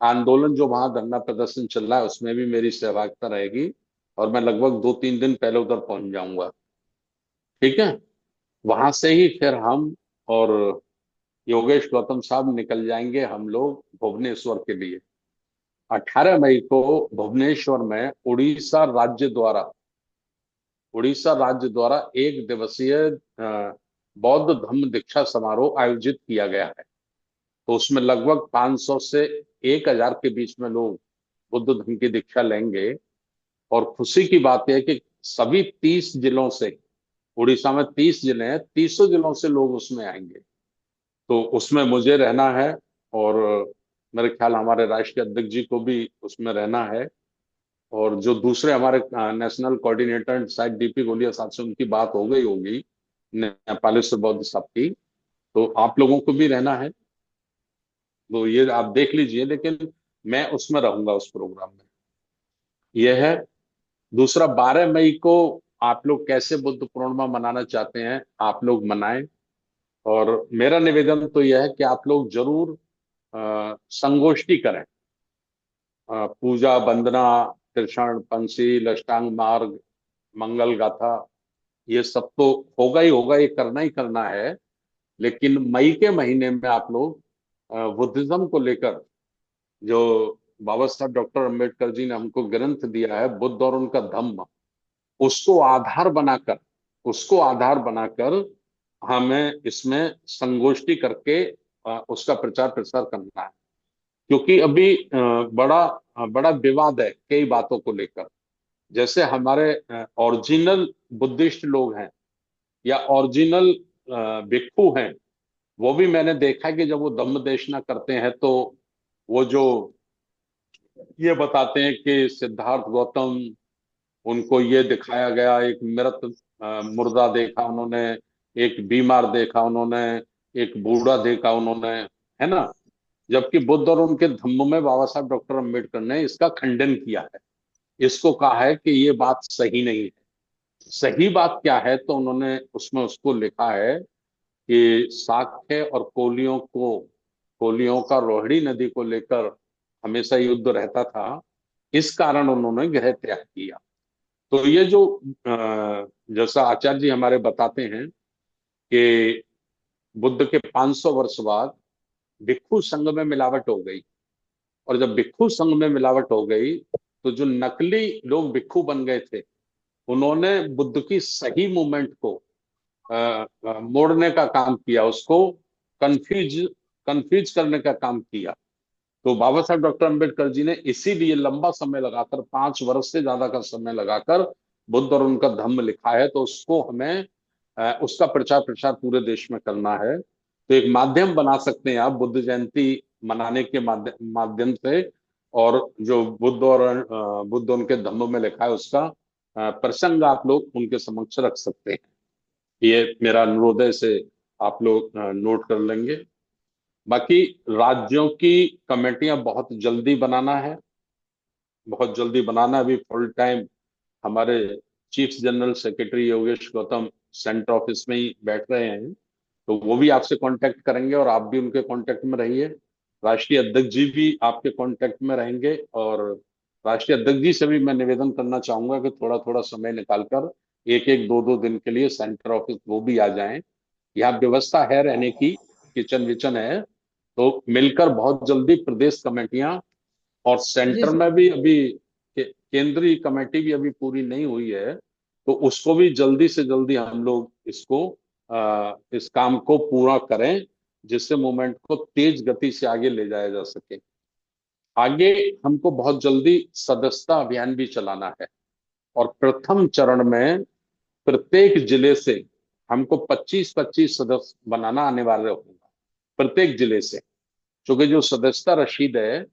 आंदोलन जो वहां धरना प्रदर्शन चल रहा है उसमें भी मेरी सहभागिता रहेगी और मैं लगभग 2-3 दिन पहले उधर पहुंच जाऊंगा। ठीक है। वहां से ही फिर हम और योगेश गौतम साहब निकल जाएंगे हम लोग भुवनेश्वर के लिए। 18 मई को भुवनेश्वर में उड़ीसा राज्य द्वारा 1 दिवसीय बौद्ध धम्म दीक्षा समारोह आयोजित किया गया है। तो उसमें लगभग 500 से 1000 के बीच में लोग बुद्ध धम्म की दीक्षा लेंगे। और खुशी की बात यह है कि सभी 30 जिलों से, उड़ीसा में 30 जिले हैं, 30 जिलों से लोग उसमें आएंगे। तो उसमें मुझे रहना है और मेरे ख्याल हमारे राष्ट्रीय अध्यक्ष जी को भी उसमें रहना है, और जो दूसरे हमारे नेशनल कोऑर्डिनेटर शायद डीपी गोलिया साहब से उनकी बात हो गई होगी, नेपालेश्वर बौद्ध साहब की, तो आप लोगों को भी रहना है। तो ये आप देख लीजिए, लेकिन मैं उसमें रहूंगा उस प्रोग्राम में। यह है। दूसरा, 12 मई को आप लोग कैसे बुद्ध पूर्णिमा मनाना चाहते हैं आप लोग मनाएं, और मेरा निवेदन तो यह है कि आप लोग जरूर संगोष्ठी करें। पूजा, वंदना, त्रिशरण, पंचशील, अष्टांग मार्ग, मंगल गाथा, ये सब तो होगा ही होगा, ये करना ही करना है। लेकिन मई के महीने में आप लोग बुद्धिज्म को लेकर जो बाबा साहब डॉक्टर अम्बेडकर जी ने हमको ग्रंथ दिया है, बुद्ध और उनका धम्म, उसको आधार बनाकर हमें इसमें संगोष्ठी करके उसका प्रचार प्रसार करना है। क्योंकि अभी बड़ा विवाद है कई बातों को लेकर। जैसे हमारे ओरिजिनल बुद्धिस्ट लोग हैं या ओरिजिनल भिक्षु हैं, वो भी मैंने देखा है कि जब वो धम्म देशना करते हैं तो वो जो ये बताते हैं कि सिद्धार्थ गौतम, उनको ये दिखाया गया, एक मृत मुर्दा देखा उन्होंने, एक बीमार देखा उन्होंने, एक बूढ़ा देखा उन्होंने, है ना। जबकि बुद्ध और उनके धम्म में बाबा साहब डॉक्टर अम्बेडकर ने इसका खंडन किया है, इसको कहा है कि ये बात सही नहीं है। सही बात क्या है, तो उन्होंने उसमें उसको लिखा है कि साक्य और कोलियों का रोहिणी नदी को लेकर हमेशा युद्ध रहता था, इस कारण उन्होंने गृह त्याग किया। तो ये जो जैसा आचार्य जी हमारे बताते हैं कि बुद्ध के 500 वर्ष बाद भिक्षु संघ में मिलावट हो गई, और जब भिक्षु संघ में मिलावट हो गई तो जो नकली लोग भिक्षु बन गए थे, उन्होंने बुद्ध की सही मूवमेंट को मोड़ने का काम किया, उसको कंफ्यूज करने का काम किया। तो बाबा साहब डॉक्टर अम्बेडकर जी ने इसीलिए लंबा समय लगाकर, 5 वर्ष से ज्यादा का समय लगाकर बुद्ध और उनका धम्म लिखा है। तो उसको हमें उसका प्रचार प्रसार पूरे देश में करना है। तो एक माध्यम बना सकते हैं आप बुद्ध जयंती मनाने के माध्यम से, और जो बुद्ध उनके धम्म में लिखा है उसका प्रसंग आप लोग उनके समक्ष रख सकते हैं। ये मेरा अनुरोध है, इसे आप लोग नोट कर लेंगे। बाकी राज्यों की कमेटियां बहुत जल्दी बनाना है, बहुत जल्दी बनाना। अभी फुल टाइम हमारे chief general secretary Yogesh Gautam centre office में ही बैठ रहे हैं, तो वो भी आपसे कांटेक्ट करेंगे और आप भी उनके कांटेक्ट में रहिए। राष्ट्रीय अध्यक्ष जी भी आपके कांटेक्ट में रहेंगे, और राष्ट्रीय अध्यक्ष जी से भी मैं निवेदन करना चाहूंगा कि थोड़ा थोड़ा समय निकालकर 1-2 दिन के लिए सेंटर ऑफिस वो भी आ जाएं। यहाँ व्यवस्था है रहने की, किचन विचन है, तो मिलकर बहुत जल्दी प्रदेश कमेटियां और सेंटर में भी अभी केंद्रीय कमेटी भी अभी पूरी नहीं हुई है, तो उसको भी जल्दी से जल्दी हम लोग इस काम को पूरा करें, जिससे मूवमेंट को तेज गति से आगे ले जाया जा सके। आगे हमको बहुत जल्दी सदस्यता अभियान भी चलाना है। और प्रथम चरण में प्रत्येक जिले से हमको 25-25 सदस्य बनाना अनिवार्य होगा, प्रत्येक जिले से। क्योंकि जो सदस्यता रसीद है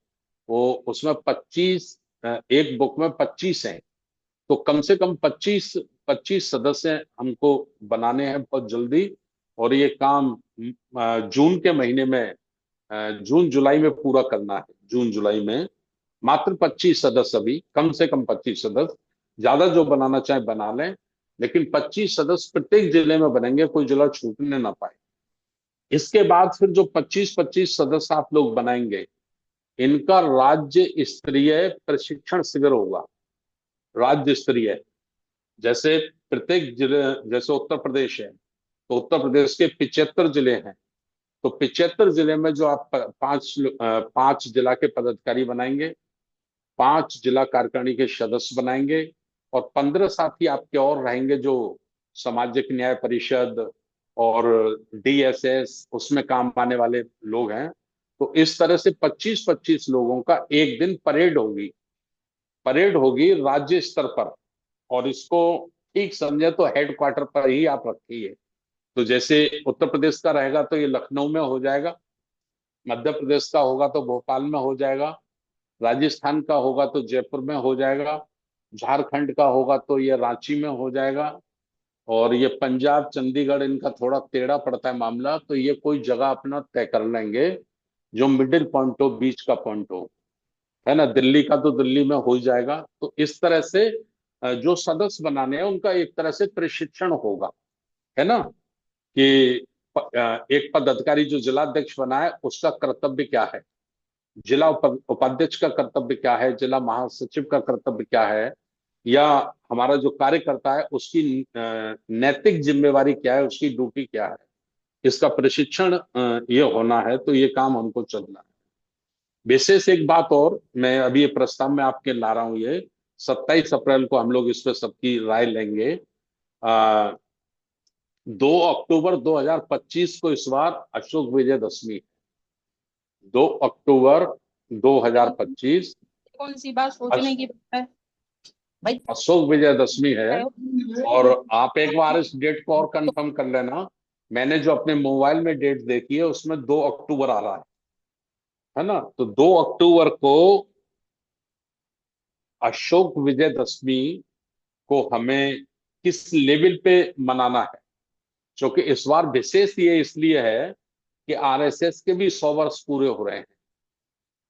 वो उसमें 25, एक बुक में 25 है, तो कम से कम 25 सदस्य हमको बनाने हैं बहुत जल्दी। और ये काम जून के महीने में, जून जुलाई में पूरा करना है। जून जुलाई में मात्र 25 सदस्य, अभी कम से कम 25 सदस्य, ज्यादा जो बनाना चाहे बना लें, लेकिन 25 सदस्य प्रत्येक जिले में बनेंगे, कोई जिला छूटने ना पाए। इसके बाद फिर जो 25-25 सदस्य आप लोग बनाएंगे, इनका राज्य स्तरीय प्रशिक्षण शिविर होगा। राज्य स्तरीय, जैसे प्रत्येक जिले, जैसे उत्तर प्रदेश है तो उत्तर प्रदेश के 75 जिले हैं, तो 75 जिले में जो आप पांच जिला के पदाधिकारी बनाएंगे, 5 जिला कार्यकारिणी के सदस्य बनाएंगे, और 15 साथी आपके और रहेंगे जो सामाजिक न्याय परिषद और डीएसएस उसमें काम आने वाले लोग हैं। तो इस तरह से 25-25 लोगों का एक दिन परेड होगी राज्य स्तर पर। और इसको ठीक समझे तो हेडक्वार्टर पर ही आप रखिए। तो जैसे उत्तर प्रदेश का रहेगा तो ये लखनऊ में हो जाएगा, मध्य प्रदेश का होगा तो भोपाल में हो जाएगा, राजस्थान का होगा तो जयपुर में हो जाएगा, झारखंड का होगा तो ये रांची में हो जाएगा, और ये पंजाब चंडीगढ़ इनका थोड़ा टेढ़ा पड़ता है मामला, तो ये कोई जगह अपना तय कर लेंगे जो मिडिल पॉइंट हो, बीच का पॉइंट हो, है ना। दिल्ली का तो दिल्ली में हो ही जाएगा। तो इस तरह से जो सदस्य बनाने हैं उनका एक तरह से प्रशिक्षण होगा, है ना, कि एक पदाधिकारी जो जिलाध्यक्ष बना है उसका कर्तव्य क्या है, जिला उपाध्यक्ष का कर्तव्य क्या है, जिला महासचिव का कर्तव्य क्या है, या हमारा जो कार्यकर्ता है उसकी नैतिक जिम्मेवारी क्या है, उसकी ड्यूटी क्या है, इसका प्रशिक्षण ये होना है। तो ये काम हमको चलना है। विशेष एक बात और मैं अभी ये प्रस्ताव में आपके ला रहा हूं, ये 27 अप्रैल को हम लोग इस पर सबकी राय लेंगे। 2 अक्टूबर 2025 को इस बार अशोक विजयदशमी, 2 अक्टूबर 2025
कौन सी बात सोचने की बात है भाई,
अशोक विजयदशमी है। और आप एक बार इस डेट को और कंफर्म कर लेना। मैंने जो अपने मोबाइल में डेट देखी है उसमें 2 अक्टूबर आ रहा है ना। तो 2 अक्टूबर को अशोक विजयदशमी को हमें किस लेवल पे मनाना है, क्योंकि इस बार विशेष ये इसलिए है कि आरएसएस के भी 100 वर्ष पूरे हो रहे हैं,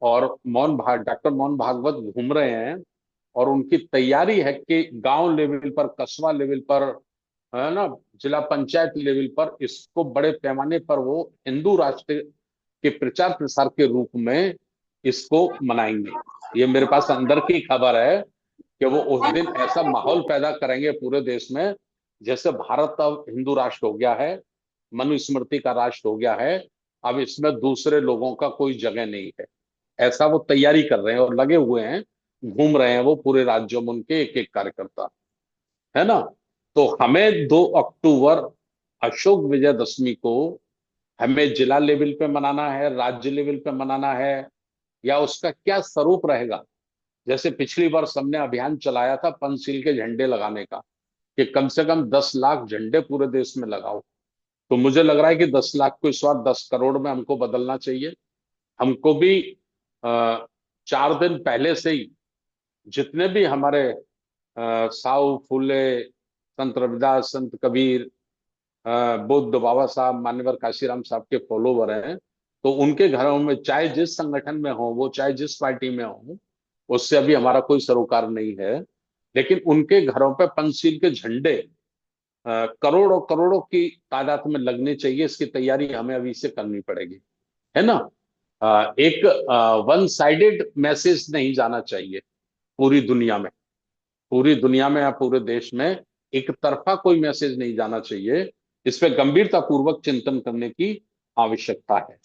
और डॉक्टर मोहन भागवत घूम रहे हैं, और उनकी तैयारी है कि गांव लेवल पर, कस्बा लेवल पर, है ना, जिला पंचायत लेवल पर इसको बड़े पैमाने पर वो हिंदू राष्ट्र के प्रचार प्रसार के रूप में इसको मनाएंगे। ये मेरे पास अंदर की खबर है कि वो उस दिन ऐसा माहौल पैदा करेंगे पूरे देश में जैसे भारत अब हिंदू राष्ट्र हो गया है, मनुस्मृति का राष्ट्र हो गया है, अब इसमें दूसरे लोगों का कोई जगह नहीं है। ऐसा वो तैयारी कर रहे हैं और लगे हुए हैं, घूम रहे हैं वो पूरे राज्यों में उनके एक एक कार्यकर्ता, है ना। तो हमें 2 अक्टूबर अशोक विजयदशमी को हमें जिला लेवल पे मनाना है, राज्य लेवल पे मनाना है, या उसका क्या स्वरूप रहेगा। जैसे पिछली बार हमने अभियान चलाया था पंचशील के झंडे लगाने का, कि कम से कम 10 लाख झंडे पूरे देश में लगाओ। तो मुझे लग रहा है कि 10 लाख को इस बार 10 करोड़ में हमको बदलना चाहिए। हमको भी 4 दिन पहले से ही जितने भी हमारे साऊ फूले, संत रविदास, संत कबीर, बुद्ध, बाबा साहब, मान्यवर काशीराम साहब के फॉलोवर हैं, तो उनके घरों में चाहे जिस संगठन में हो, वो चाहे जिस पार्टी में हो, उससे अभी हमारा कोई सरोकार नहीं है, लेकिन उनके घरों पे पंचशील के झंडे करोड़ों करोड़ों की तादाद में लगने चाहिए। इसकी तैयारी हमें अभी से करनी पड़ेगी, है ना। एक वन साइडेड मैसेज नहीं जाना चाहिए पूरी दुनिया में या पूरे देश में, एक तरफा कोई मैसेज नहीं जाना चाहिए। इस पे गंभीरता पूर्वक चिंतन करने की आवश्यकता है।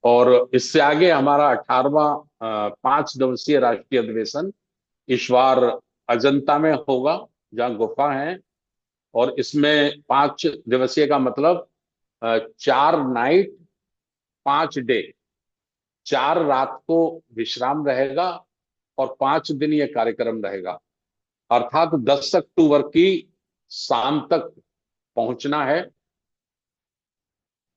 और इससे आगे हमारा 18वां 5 दिवसीय राष्ट्रीय अधिवेशन इस बार अजंता में होगा, जहां गुफा है, और इसमें 5 दिवसीय का मतलब 4 नाइट 5 डे, 4 रात को विश्राम रहेगा और 5 दिन ये कार्यक्रम रहेगा। अर्थात 10 अक्टूबर की शाम तक पहुंचना है।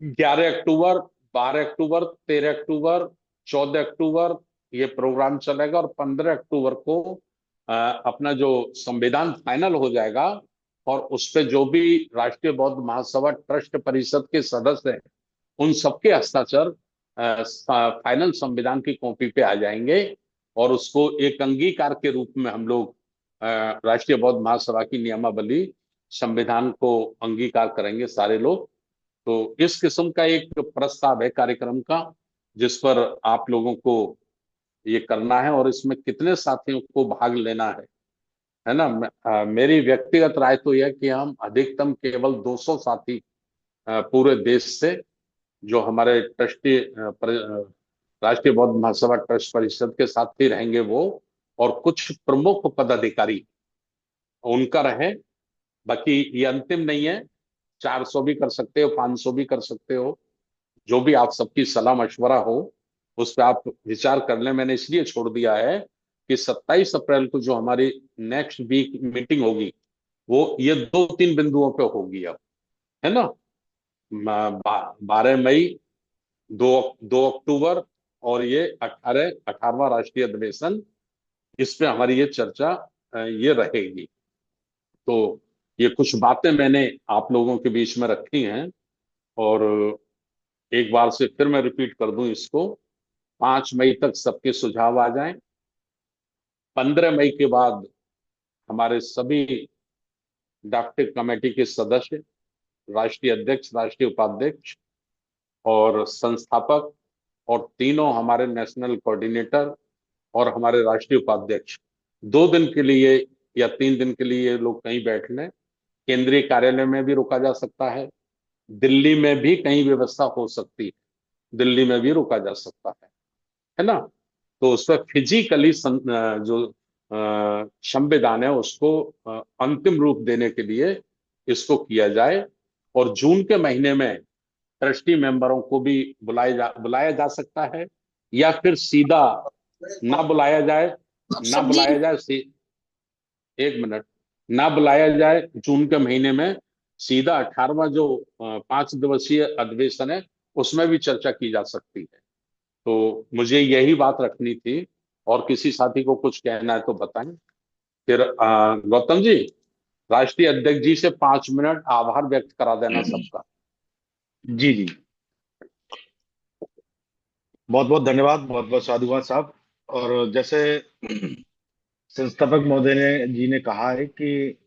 11 अक्टूबर, 12 अक्टूबर, 13 अक्टूबर, 14 अक्टूबर ये प्रोग्राम चलेगा और 15 अक्टूबर को अपना जो संविधान फाइनल हो जाएगा और उस पे जो भी राष्ट्रीय बौद्ध महासभा ट्रस्ट परिषद के सदस्य हैं उन सबके हस्ताक्षर फाइनल संविधान की कॉपी पे आ जाएंगे और उसको एक अंगीकार के रूप में हम लोग राष्ट्रीय बौद्ध महासभा की नियमावली संविधान को अंगीकार करेंगे सारे लोग। तो इस किस्म का एक प्रस्ताव है कार्यक्रम का जिस पर आप लोगों को ये करना है और इसमें कितने साथियों को भाग लेना है ना। मेरी व्यक्तिगत राय तो यह कि हम अधिकतम केवल 200 साथी पूरे देश से जो हमारे ट्रस्टी राष्ट्रीय बौद्ध महासभा ट्रस्ट परिषद के साथी रहेंगे वो और कुछ प्रमुख पदाधिकारी उनका रहे। बाकी ये अंतिम नहीं है, 400 भी कर सकते हो, 500 भी कर सकते हो, जो भी आप सबकी सलाह मशवरा हो उस पर आप विचार कर लें। मैंने इसलिए छोड़ दिया है कि 27 अप्रैल को जो हमारी नेक्स्ट वीक मीटिंग होगी वो ये 2-3 बिंदुओं पे होगी अब, है ना। 12 मई, 2 अक्टूबर और ये 18वां राष्ट्रीय अधिवेशन, इस पे हमारी ये चर्चा ये रहेगी। तो ये कुछ बातें मैंने आप लोगों के बीच में रखी हैं और एक बार से फिर मैं रिपीट कर दूं इसको। 5 मई तक सबके सुझाव आ जाएं। 15 मई के बाद हमारे सभी ड्राफ्टिंग कमेटी के सदस्य, राष्ट्रीय अध्यक्ष, राष्ट्रीय उपाध्यक्ष और संस्थापक और तीनों हमारे नेशनल कोऑर्डिनेटर और हमारे राष्ट्रीय उपाध्यक्ष 2 दिन के लिए या 3 दिन के लिए लोग कहीं बैठ लें। केंद्रीय कार्यालय में भी रुका जा सकता है, दिल्ली में भी कहीं व्यवस्था हो सकती है, दिल्ली में भी रुका जा सकता है ना। तो उस पर फिजिकली जो संविधान है उसको अंतिम रूप देने के लिए इसको किया जाए और जून के महीने में ट्रस्टी मेंबरों को भी बुलाया जा सकता है या फिर सीधा ना बुलाया जाए, एक मिनट, ना बुलाया जाए जून के महीने में, सीधा 18वां जो 5 दिवसीय अधिवेशन है उसमें भी चर्चा की जा सकती है। तो मुझे यही बात रखनी थी और किसी साथी को कुछ कहना है तो बताएं। फिर गौतम जी, राष्ट्रीय अध्यक्ष जी से 5 मिनट आभार व्यक्त करा देना सबका।
जी जी, बहुत बहुत धन्यवाद, बहुत बहुत साधुवाद साहब। और जैसे संस्थापक महोदय जी ने कहा है कि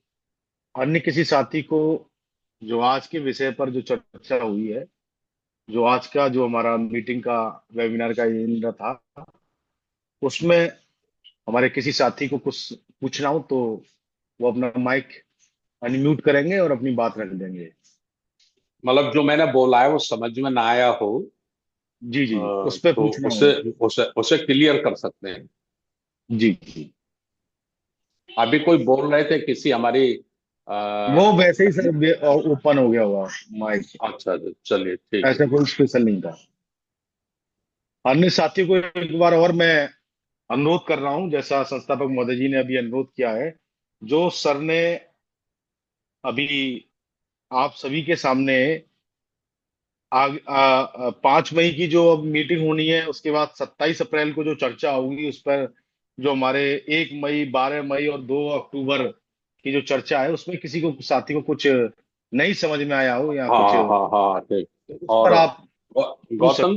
अन्य किसी साथी को जो आज के विषय पर जो चर्चा हुई है, जो आज का जो हमारा मीटिंग का वेबिनार का एजेंडा था, उसमें हमारे किसी साथी को कुछ पूछना हो तो वो अपना माइक अनम्यूट करेंगे और अपनी बात रख देंगे।
मतलब जो मैंने बोला है वो समझ में ना आया हो,
जी जी, उस पर
तो
पूछना
उसे क्लियर कर सकते हैं।
जी जी।
अभी कोई बोल रहे थे किसी हमारी
वो वैसे ही सर ओपन हो गया हुआ माइक।
अच्छा, चलिए ठीक है।
ऐसा कोई स्पेशल नहीं था। अन्य साथियों को एक बार और मैं अनुरोध कर रहा हूं, जैसा संस्थापक महोदय जी ने अभी अनुरोध किया है, जो सर ने अभी आप सभी के सामने 5 मई की जो अब मीटिंग होनी है, उसके बाद 27 अप्रैल को जो चर्चा होगी उस पर जो हमारे 1 मई, 12 मई और 2 अक्टूबर की जो चर्चा है उसमें किसी को साथी को कुछ नहीं समझ में आया हो या कुछ,
हाँ ठीक।
उस
और
पर आप
गौतम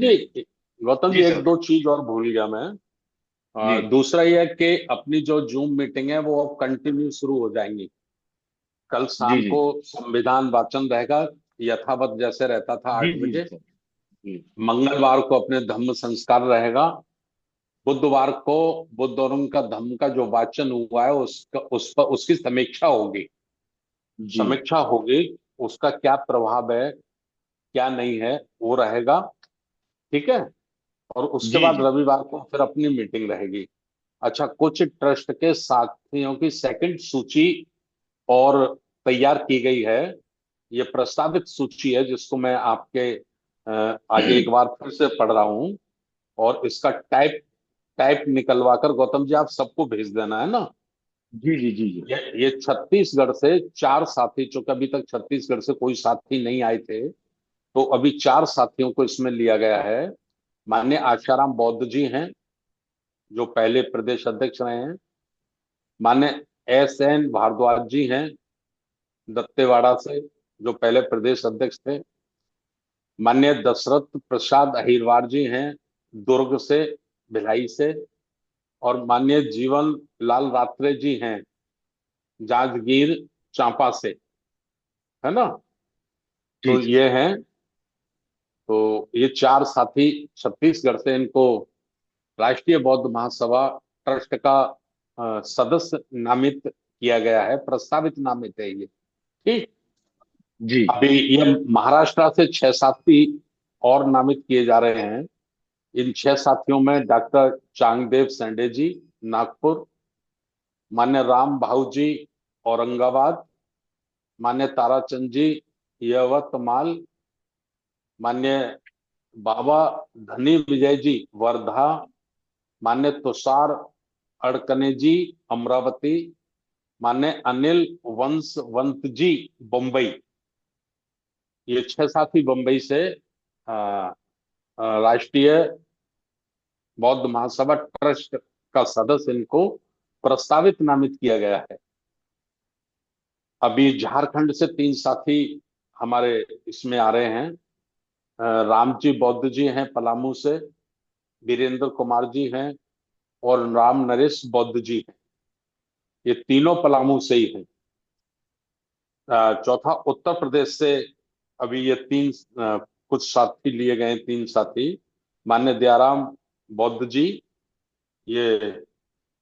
जी एक दो चीज और भूल गया मैं। दूसरा यह कि अपनी जो जूम मीटिंग है वो अब कंटिन्यू शुरू हो जाएंगी। कल शाम को संविधान वाचन रहेगा यथावत जैसे रहता था 8 बजे। मंगलवार को अपने धम्म संस्कार रहेगा। बुधवार को बुद्ध और उनका धम्म का जो वाचन हुआ है उसकी समीक्षा होगी। समीक्षा होगी, उसका क्या प्रभाव है क्या नहीं है वो रहेगा, ठीक है। और उसके बाद रविवार को फिर अपनी मीटिंग रहेगी। अच्छा, कुछ ट्रस्ट के साथियों की सेकंड सूची और तैयार की गई है। ये प्रस्तावित सूची है जिसको मैं आपके आगे एक बार फिर से पढ़ रहा हूं और इसका टाइप निकलवा कर गौतम जी आप सबको भेज देना, है ना।
जी जी जी जी।
ये छत्तीसगढ़ से 4 साथी, चूंकि अभी तक छत्तीसगढ़ से कोई साथी नहीं आए थे, तो अभी 4 साथियों को इसमें लिया गया है। माननीय आशाराम बौद्ध जी हैं, जो पहले प्रदेश अध्यक्ष रहे हैं। माननीय SN भारद्वाज जी हैं, दत्तेवाड़ा से, जो पहले प्रदेश अध्यक्ष थे। माननीय दशरथ प्रसाद अहिरवार जी हैं, दुर्ग से, भिलाई से। और माननीय जीवन लाल रात्रे जी हैं, जांजगीर चांपा से, है ना।
जी
तो
जी।
ये हैं, तो ये 4 साथी छत्तीसगढ़ से, इनको राष्ट्रीय बौद्ध महासभा ट्रस्ट का सदस्य नामित किया गया है, प्रस्तावित नामित है ये। ठीक।
जी
अभी ये महाराष्ट्र से 6 साथी और नामित किए जा रहे हैं। इन 6 साथियों में डॉक्टर चांगदेव सेंडे जी, नागपुर। मान्य राम भाऊ जी, औरंगाबाद। मान्य ताराचंद जी, यवतमाल। मान्य बाबा धनी विजय जी, वर्धा। मान्य तुषार अड़कने जी, अमरावती। मान्य अनिल वंशवंत जी, बम्बई। ये 6 साथी बम्बई से राष्ट्रीय बौद्ध महासभा ट्रस्ट का सदस्य, इनको प्रस्तावित नामित किया गया है। अभी झारखंड से 3 साथी हमारे इसमें आ रहे हैं। रामजी बौद्ध जी हैं पलामू से, वीरेंद्र कुमार जी हैं, और राम नरेश बौद्ध जी हैं। ये तीनों पलामू से ही हैं। चौथा उत्तर प्रदेश से अभी ये कुछ साथी लिए गए हैं, 3 साथी। मान्य दयाराम बौद्ध जी, ये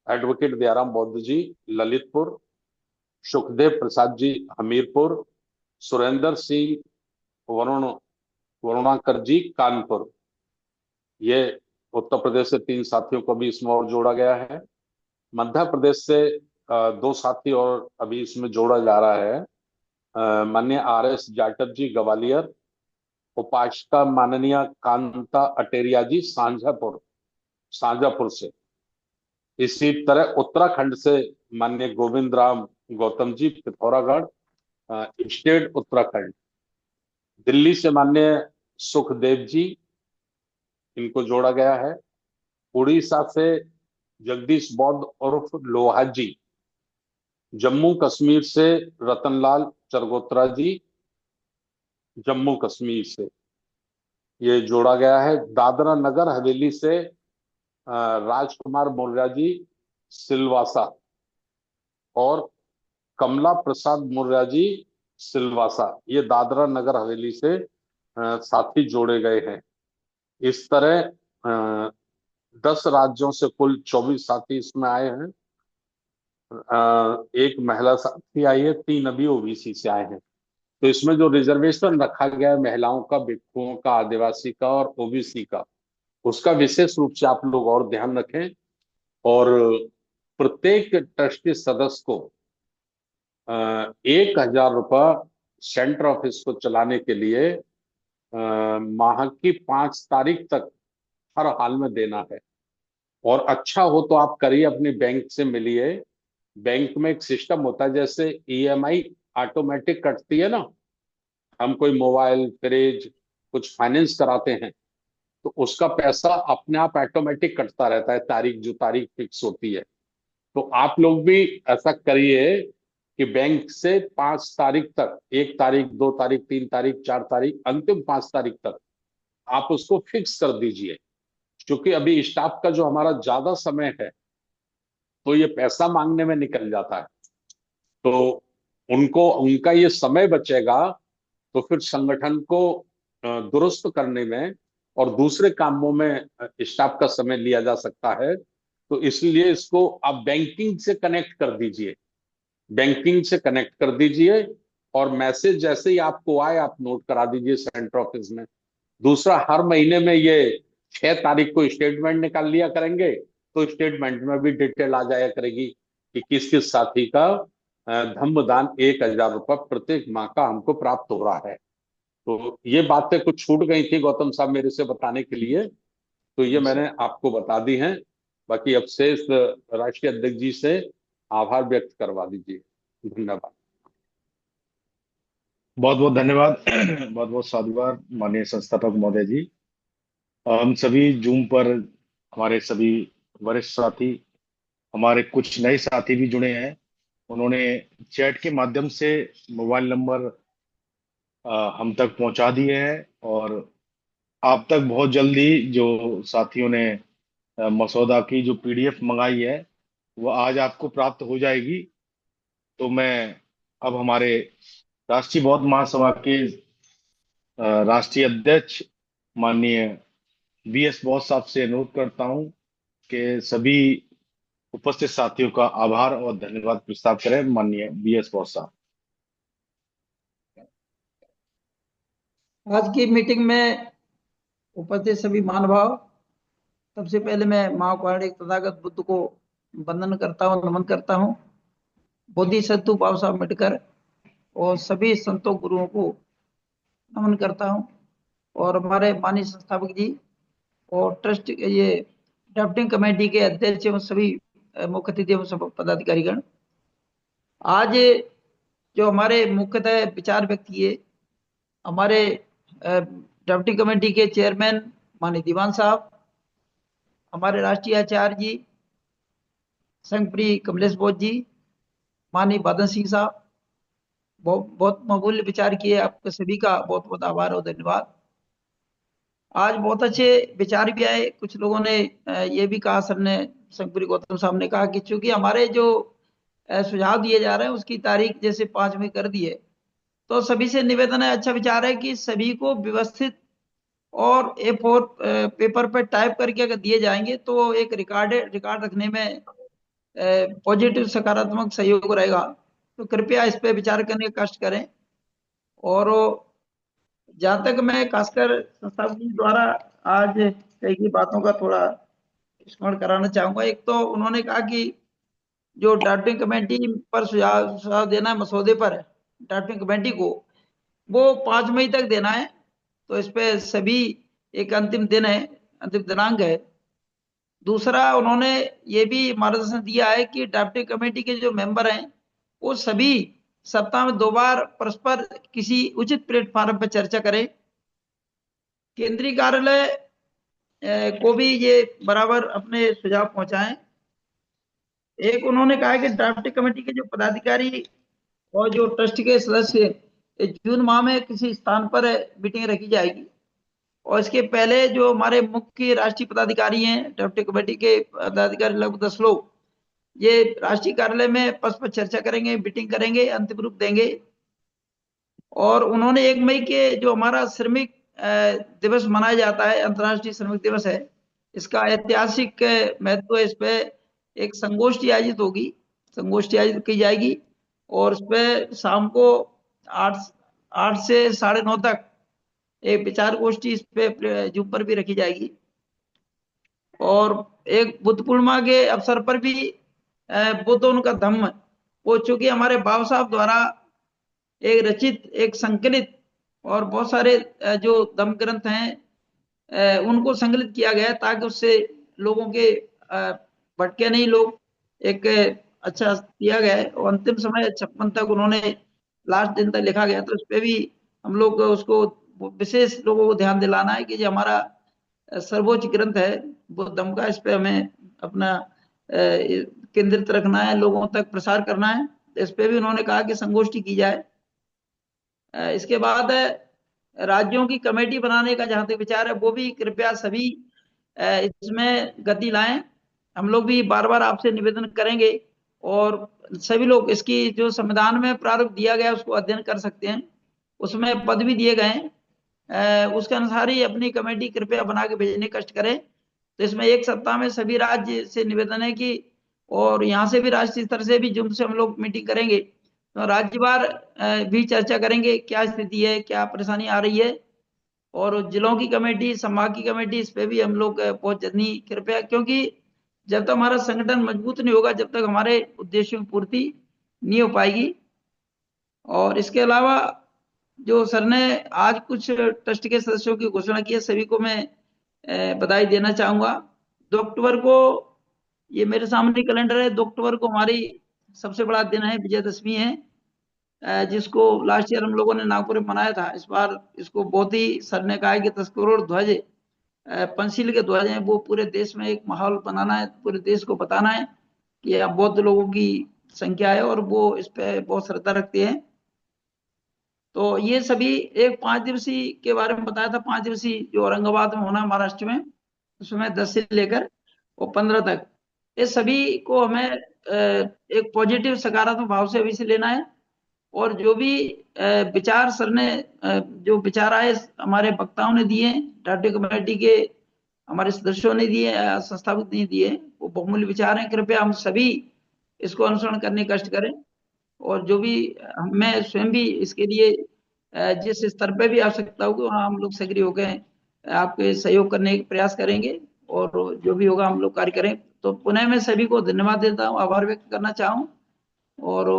एडवोकेट दयाराम बौद्ध जी, ललितपुर। सुखदेव प्रसाद जी, हमीरपुर। सुरेंद्र सिंह वरुणाकर जी, कानपुर। ये उत्तर प्रदेश से 3 साथियों को भी इसमें और जोड़ा गया है। मध्य प्रदेश से 2 साथी और अभी इसमें जोड़ा जा रहा है। माननीय RS जाटव जी, ग्वालियर। उपासिका माननीय कांता अटेरिया जी, शाहजहांपुर से। इसी तरह उत्तराखंड से माननीय गोविंद राम गौतम जी, पिथौरागढ़, स्टेट उत्तराखंड। दिल्ली से माननीय सुखदेव जी, इनको जोड़ा गया है। उड़ीसा से जगदीश बौद्ध उर्फ लोहा जी। जम्मू कश्मीर से रतनलाल चरगोत्रा जी, जम्मू कश्मीर से, ये जोड़ा गया है। दादरा नगर हवेली से राजकुमार मौर्य जी, सिलवासा। और कमला प्रसाद मौर्य जी, सिलवासा। ये दादरा नगर हवेली से साथी जोड़े गए हैं। इस तरह 10 राज्यों से कुल 24 साथी इसमें आए हैं। एक महिला साथी आई है, 3 अभी OBC से आए हैं। तो इसमें जो रिजर्वेशन रखा गया है महिलाओं का, भिक्षुओं का, आदिवासी का और OBC का, उसका विशेष रूप से आप लोग और ध्यान रखें। और प्रत्येक ट्रस्टी सदस्य को 1,000 रुपये सेंटर ऑफिस को चलाने के लिए माह की 5 तारीख तक हर हाल में देना है। और अच्छा हो तो आप करिए, अपनी बैंक से मिलिए। बैंक में एक सिस्टम होता है, जैसे EMI ऑटोमेटिक कटती है ना, हम कोई मोबाइल, फ्रिज, कुछ फाइनेंस कराते हैं, तो उसका पैसा अपने आप ऑटोमेटिक कटता रहता है, जो तारीख फिक्स होती है। तो आप लोग भी ऐसा करिए कि बैंक से 5 तारीख तक, 1 तारीख, 2 तारीख, 3 तारीख, 4 तारीख, अंतिम 5 तारीख तक आप उसको फिक्स कर दीजिए। क्योंकि अभी स्टाफ का जो हमारा ज्यादा समय है, तो ये पैसा मांगने में निकल जाता है। तो उनका ये समय बचेगा, तो फिर संगठन को दुरुस्त करने में और दूसरे कामों में स्टाफ का समय लिया जा सकता है। तो इसलिए इसको आप बैंकिंग से कनेक्ट कर दीजिए, बैंकिंग से कनेक्ट कर दीजिए। और मैसेज जैसे ही आपको आए, आप नोट करा दीजिए सेंटर ऑफिस में। दूसरा, हर महीने में ये 6 तारीख को स्टेटमेंट निकाल लिया करेंगे, तो स्टेटमेंट में भी डिटेल आ जाया करेगी कि किस किस साथी का धम्मदान 1,000 रुपये प्रत्येक माह का हमको प्राप्त हो रहा है। तो ये बातें कुछ छूट गई थी गौतम साहब मेरे से बताने के लिए, तो ये मैंने आपको बता दी हैं। बाकी अब शेष राष्ट्रीय अध्यक्ष जी से आभार व्यक्त करवा दीजिए। धन्यवाद।
बहुत बहुत धन्यवाद। बहुत बहुत साधुवाद माननीय संस्थापक महोदय जी। हम सभी जूम पर हमारे सभी वरिष्ठ साथी, हमारे कुछ नए साथी भी जुड़े हैं। उन्होंने चैट के माध्यम से मोबाइल नंबर हम तक पहुंचा दिए हैं, और आप तक बहुत जल्दी जो साथियों ने मसौदा की जो पीडीएफ मंगाई है वो आज आपको प्राप्त हो जाएगी। तो मैं अब हमारे राष्ट्रीय बौद्ध महासभा के राष्ट्रीय अध्यक्ष माननीय बीएस बौद्ध साहब से अनुरोध करता हूं कि सभी उपस्थित साथियों का आभार और धन्यवाद प्रस्ताव करें। माननीय बीएस बौद्ध साहब।
आज की मीटिंग में उपस्थित सभी महानुभाव, सबसे पहले मैं महापौराणिक तथागत बुद्ध को वंदन करता हूँ, नमन करता हूँ। बोधिसत्व बाबा साहब अम्बेडकर और सभी संतों गुरुओं को नमन करता हूँ, और हमारे माननीय संस्थापक जी और ट्रस्ट ये ड्राफ्टिंग कमेटी के अध्यक्ष एवं सभी मुख्य अतिथि एवं सब पदाधिकारीगण। आज जो हमारे मुख्यतः विचार व्यक्त किए, हमारे ड्राफ्टिंग कमेटी के चेयरमैन माननीय दीवान साहब, हमारे राष्ट्रीय आचार्य जी संघप्रिय कमलेश बोध जी, माननीय बादल सिंह साहब, बहुत मकबूल विचार किए। आपके सभी का बहुत बहुत आभार और धन्यवाद। आज बहुत अच्छे विचार भी आए। कुछ लोगों ने ये भी कहा, सर ने, संघप्रिय गौतम साहब ने कहा कि चूंकि हमारे जो सुझाव दिए जा रहे हैं उसकी तारीख जैसे 5 में कर दिए, तो सभी से निवेदन है, अच्छा विचार है कि सभी को व्यवस्थित और A4 पेपर पर टाइप करके अगर दिए जाएंगे तो एक रिकॉर्ड रखने में पॉजिटिव सकारात्मक सहयोग रहेगा। तो कृपया इस पे विचार करने का कष्ट करें। और जहां तक मैं खासकर संस्थापक जी द्वारा आज कई बातों का थोड़ा स्मरण कराना चाहूंगा। एक तो उन्होंने कहा कि जो ड्राफ्टिंग कमेटी पर सुझाव देना है मसौदे पर, ड्राफ्टिंग कमेटी को वो 5 मई तक देना है। तो इस पे सभी एक अंतिम दिन है, अंतिम दिनांक है। दूसरा, उन्होंने ये भी मार्गदर्शन दिया है कि ड्राफ्टिंग कमेटी के जो मेंबर हैं वो सभी सप्ताह में 2 बार परस्पर किसी उचित प्लेटफॉर्म पर चर्चा करें। केंद्रीय कार्यालय को भी ये बराबर अपने सुझाव पहुंचाएं। एक उन्होंने कहा कि ड्राफ्टिंग कमेटी के जो पदाधिकारी और जो ट्रस्ट के सदस्य जून माह में किसी स्थान पर मीटिंग रखी जाएगी, और इसके पहले जो हमारे मुख्य राष्ट्रीय पदाधिकारी हैं, ड्राफ्टिंग कमेटी के पदाधिकारी लगभग 10 लोग, ये राष्ट्रीय कार्यालय में परस्पर चर्चा करेंगे, मीटिंग करेंगे, अंतिम रूप देंगे। और उन्होंने 1 मई के जो हमारा श्रमिक दिवस मनाया जाता है, अंतर्राष्ट्रीय श्रमिक दिवस है, इसका ऐतिहासिक महत्व है। इस पे एक संगोष्ठी आयोजित होगी, संगोष्ठी आयोजित की जाएगी, और उस पे शाम को 8 से 9:30 तक एक विचार गोष्ठी इस पे जूम पर भी रखी जाएगी। और एक बुद्ध पूर्णिमा के अवसर पर भी बुद्ध उनका धम्म, वो चूंकि हमारे बाबा साहब द्वारा एक रचित, एक संकलित, और बहुत सारे जो धम्म ग्रंथ हैं उनको संकलित किया गया ताकि उससे लोगों के भटके नहीं लोग, एक अच्छा किया गया है। और अंतिम समय 56 तक उन्होंने लास्ट दिन तक लिखा गया। तो उस पर भी हम लोग उसको विशेष लोगों को ध्यान दिलाना है कि जो हमारा सर्वोच्च ग्रंथ है बुद्ध धम्म का, इस पे हमें अपना केंद्रित रखना है, लोगों तक प्रसार करना है। इस पे भी उन्होंने कहा कि संगोष्ठी की जाए। इसके बाद राज्यों की कमेटी बनाने का जहां तक विचार है, वो भी कृपया सभी इसमें गति लाएं। हम लोग भी बार बार आपसे निवेदन करेंगे, और सभी लोग इसकी जो संविधान में प्रारूप दिया गया उसको अध्ययन कर सकते हैं, उसमें पद भी दिए गए हैं, उसके अनुसार ही अपनी कमेटी कृपया बना के भेजने का कष्ट करें। तो इसमें 1 सप्ताह में सभी राज्य से निवेदन है कि, और यहाँ से भी राष्ट्रीय स्तर से भी जूम से हम लोग मीटिंग करेंगे, तो राज्यवार भी चर्चा करेंगे क्या स्थिति है, क्या परेशानी आ रही है। और जिलों की कमेटी, संभाग की कमेटी, इस पे भी हम लोग बहुत जल्दी कृपया, क्योंकि जब तक हमारा संगठन मजबूत नहीं होगा, जब तक हमारे उद्देश्यों की पूर्ति नहीं हो पाएगी। और इसके अलावा जो सर ने आज कुछ ट्रस्ट के सदस्यों की घोषणा की है, सभी को मैं बधाई देना चाहूंगा। 2 अक्टूबर को, ये मेरे सामने कैलेंडर है, 2 अक्टूबर को हमारी सबसे बड़ा दिन है, विजयदशमी है, जिसको लास्ट ईयर हम लोगों ने नागपुर में मनाया था। इस बार इसको बहुत ही सर ने कहा है कि 10 करोड़ ध्वज, पंचशील के ध्वज हैं, वो पूरे देश में एक माहौल बनाना है, पूरे देश को बताना है कि अब बौद्ध लोगों की संख्या है और वो इस पे बहुत श्रद्धा रखते हैं। तो ये सभी एक 5 दिवसीय के बारे में बताया था। 5 दिवसीय जो औरंगाबाद में होना महाराष्ट्र में, उसमें 10 से लेकर और 15 तक, ये सभी को हमें एक पॉजिटिव सकारात्मक भाव से अभी से लेना है। और जो भी विचार सर ने जो विचार आए हमारे वक्ताओं ने दिए, टाटे कमेटी के हमारे सदस्यों ने दिए, संस्थापक ने दिए, वो बहुमूल्य विचार हैं। कृपया हम सभी इसको अनुसरण करने का कष्ट करें और जो भी मैं स्वयं भी इसके लिए जिस स्तर पे भी आवश्यकता होगी वहाँ हम लोग सक्रिय होकर आपके सहयोग करने का प्रयास करेंगे और जो भी होगा हम लोग कार्य करें। तो पुनः मैं सभी को धन्यवाद देता हूँ, आभार व्यक्त करना चाहूँ। और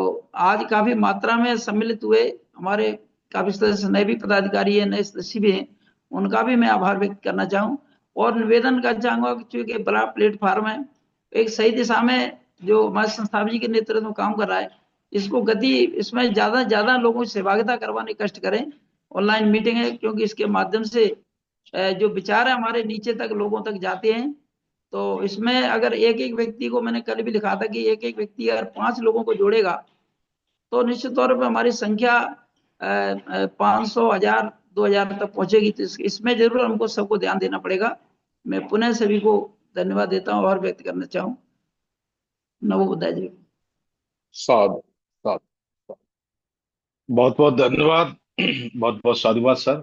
आज काफी मात्रा में सम्मिलित हुए हमारे काफी सदस्य, नए भी पदाधिकारी है, नए सदस्य भी हैं, उनका भी मैं आभार व्यक्त करना चाहूँ। और निवेदन करना चाहूंगा कि चूंकि बड़ा प्लेटफॉर्म है, एक सही दिशा में जो हमारे संस्थापक जी के नेतृत्व में काम कर रहा है, इसको गति, इसमें ज्यादा लोगों की सहभागिता करवाने कष्ट करें। ऑनलाइन मीटिंग है, क्योंकि इसके माध्यम से जो विचार है हमारे नीचे तक लोगों तक जाते हैं। तो इसमें अगर एक एक व्यक्ति को, मैंने कल भी लिखा था कि एक एक व्यक्ति अगर 5 लोगों को जोड़ेगा तो निश्चित तौर पर हमारी संख्या 500, 1000, 2000 तक पहुंचेगी। तो इसमें जरूर हमको सबको ध्यान देना पड़ेगा। मैं पुनः सभी को धन्यवाद देता हूँ और व्यक्त करना चाहूँ। नमो बुद्धाय जी।
साधु साधु।
बहुत बहुत धन्यवाद, बहुत बहुत साधुवाद सर।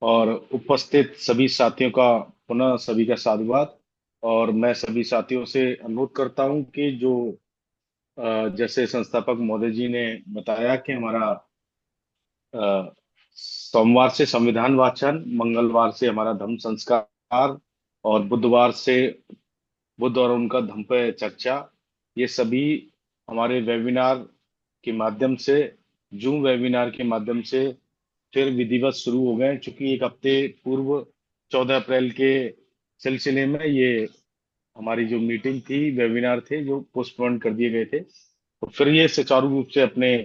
और उपस्थित सभी साथियों का पुनः सभी का साधुवाद। और मैं सभी साथियों से अनुरोध करता हूं कि जो जैसे संस्थापक महोदय जी ने बताया कि हमारा सोमवार से संविधान वाचन, मंगलवार से हमारा धम्म संस्कार और बुधवार से बुद्ध और उनका धम्म पे चर्चा, ये सभी हमारे वेबिनार के माध्यम से, जूम वेबिनार के माध्यम से फिर विधिवत शुरू हो गए। चूंकि एक हफ्ते पूर्व 14 अप्रैल के सिलसिले में ये हमारी जो मीटिंग थी, वेबिनार थे, जो पोस्टपोन कर दिए गए थे, तो फिर ये सुचारू रूप से अपने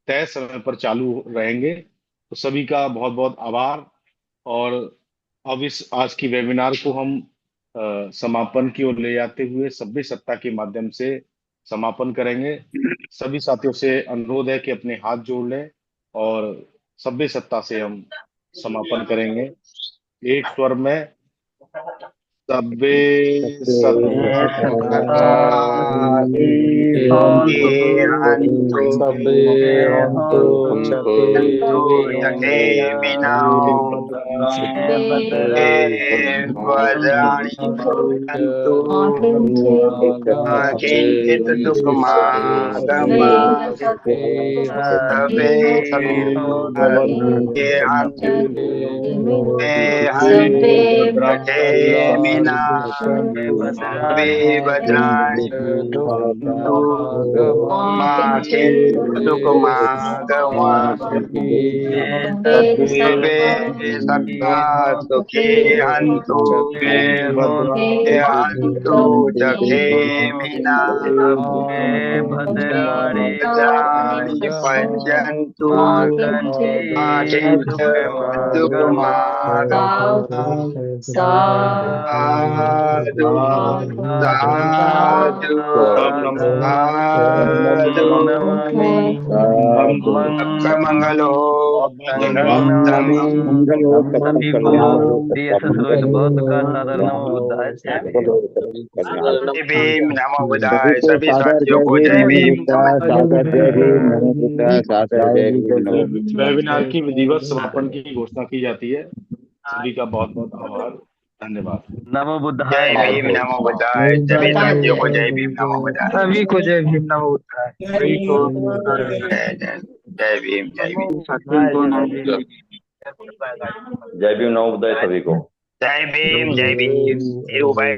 तय समय पर चालू रहेंगे। तो सभी का बहुत बहुत आभार। और अब इस आज की वेबिनार को हम समापन की ओर ले जाते हुए सभ्य सत्ता के माध्यम से समापन करेंगे। सभी साथियों से अनुरोध है कि अपने हाथ जोड़ लें और सभ्य सत्ता से हम समापन करेंगे एक स्वर में। सभ्य सत्ता
किंचित मंगलो भीम, नमो बुद्धाय। सभी साथियों को जय भीम।
वेबिनार की विधिवत समापन की घोषणा की जाती है। सभी का बहुत बहुत आभार, धन्यवाद।
नमो बुद्धाय।
जय भीम, नमो बुद्धाय। सभी साथियों को जय भीम, नमो बुद्धाय।
सभी को जय भीम, नमो बुद्धाय।
जय भीम, जय भीम।
जय भीम, नमो बुद्धाय सभी को।
जय भीम, जय भीम।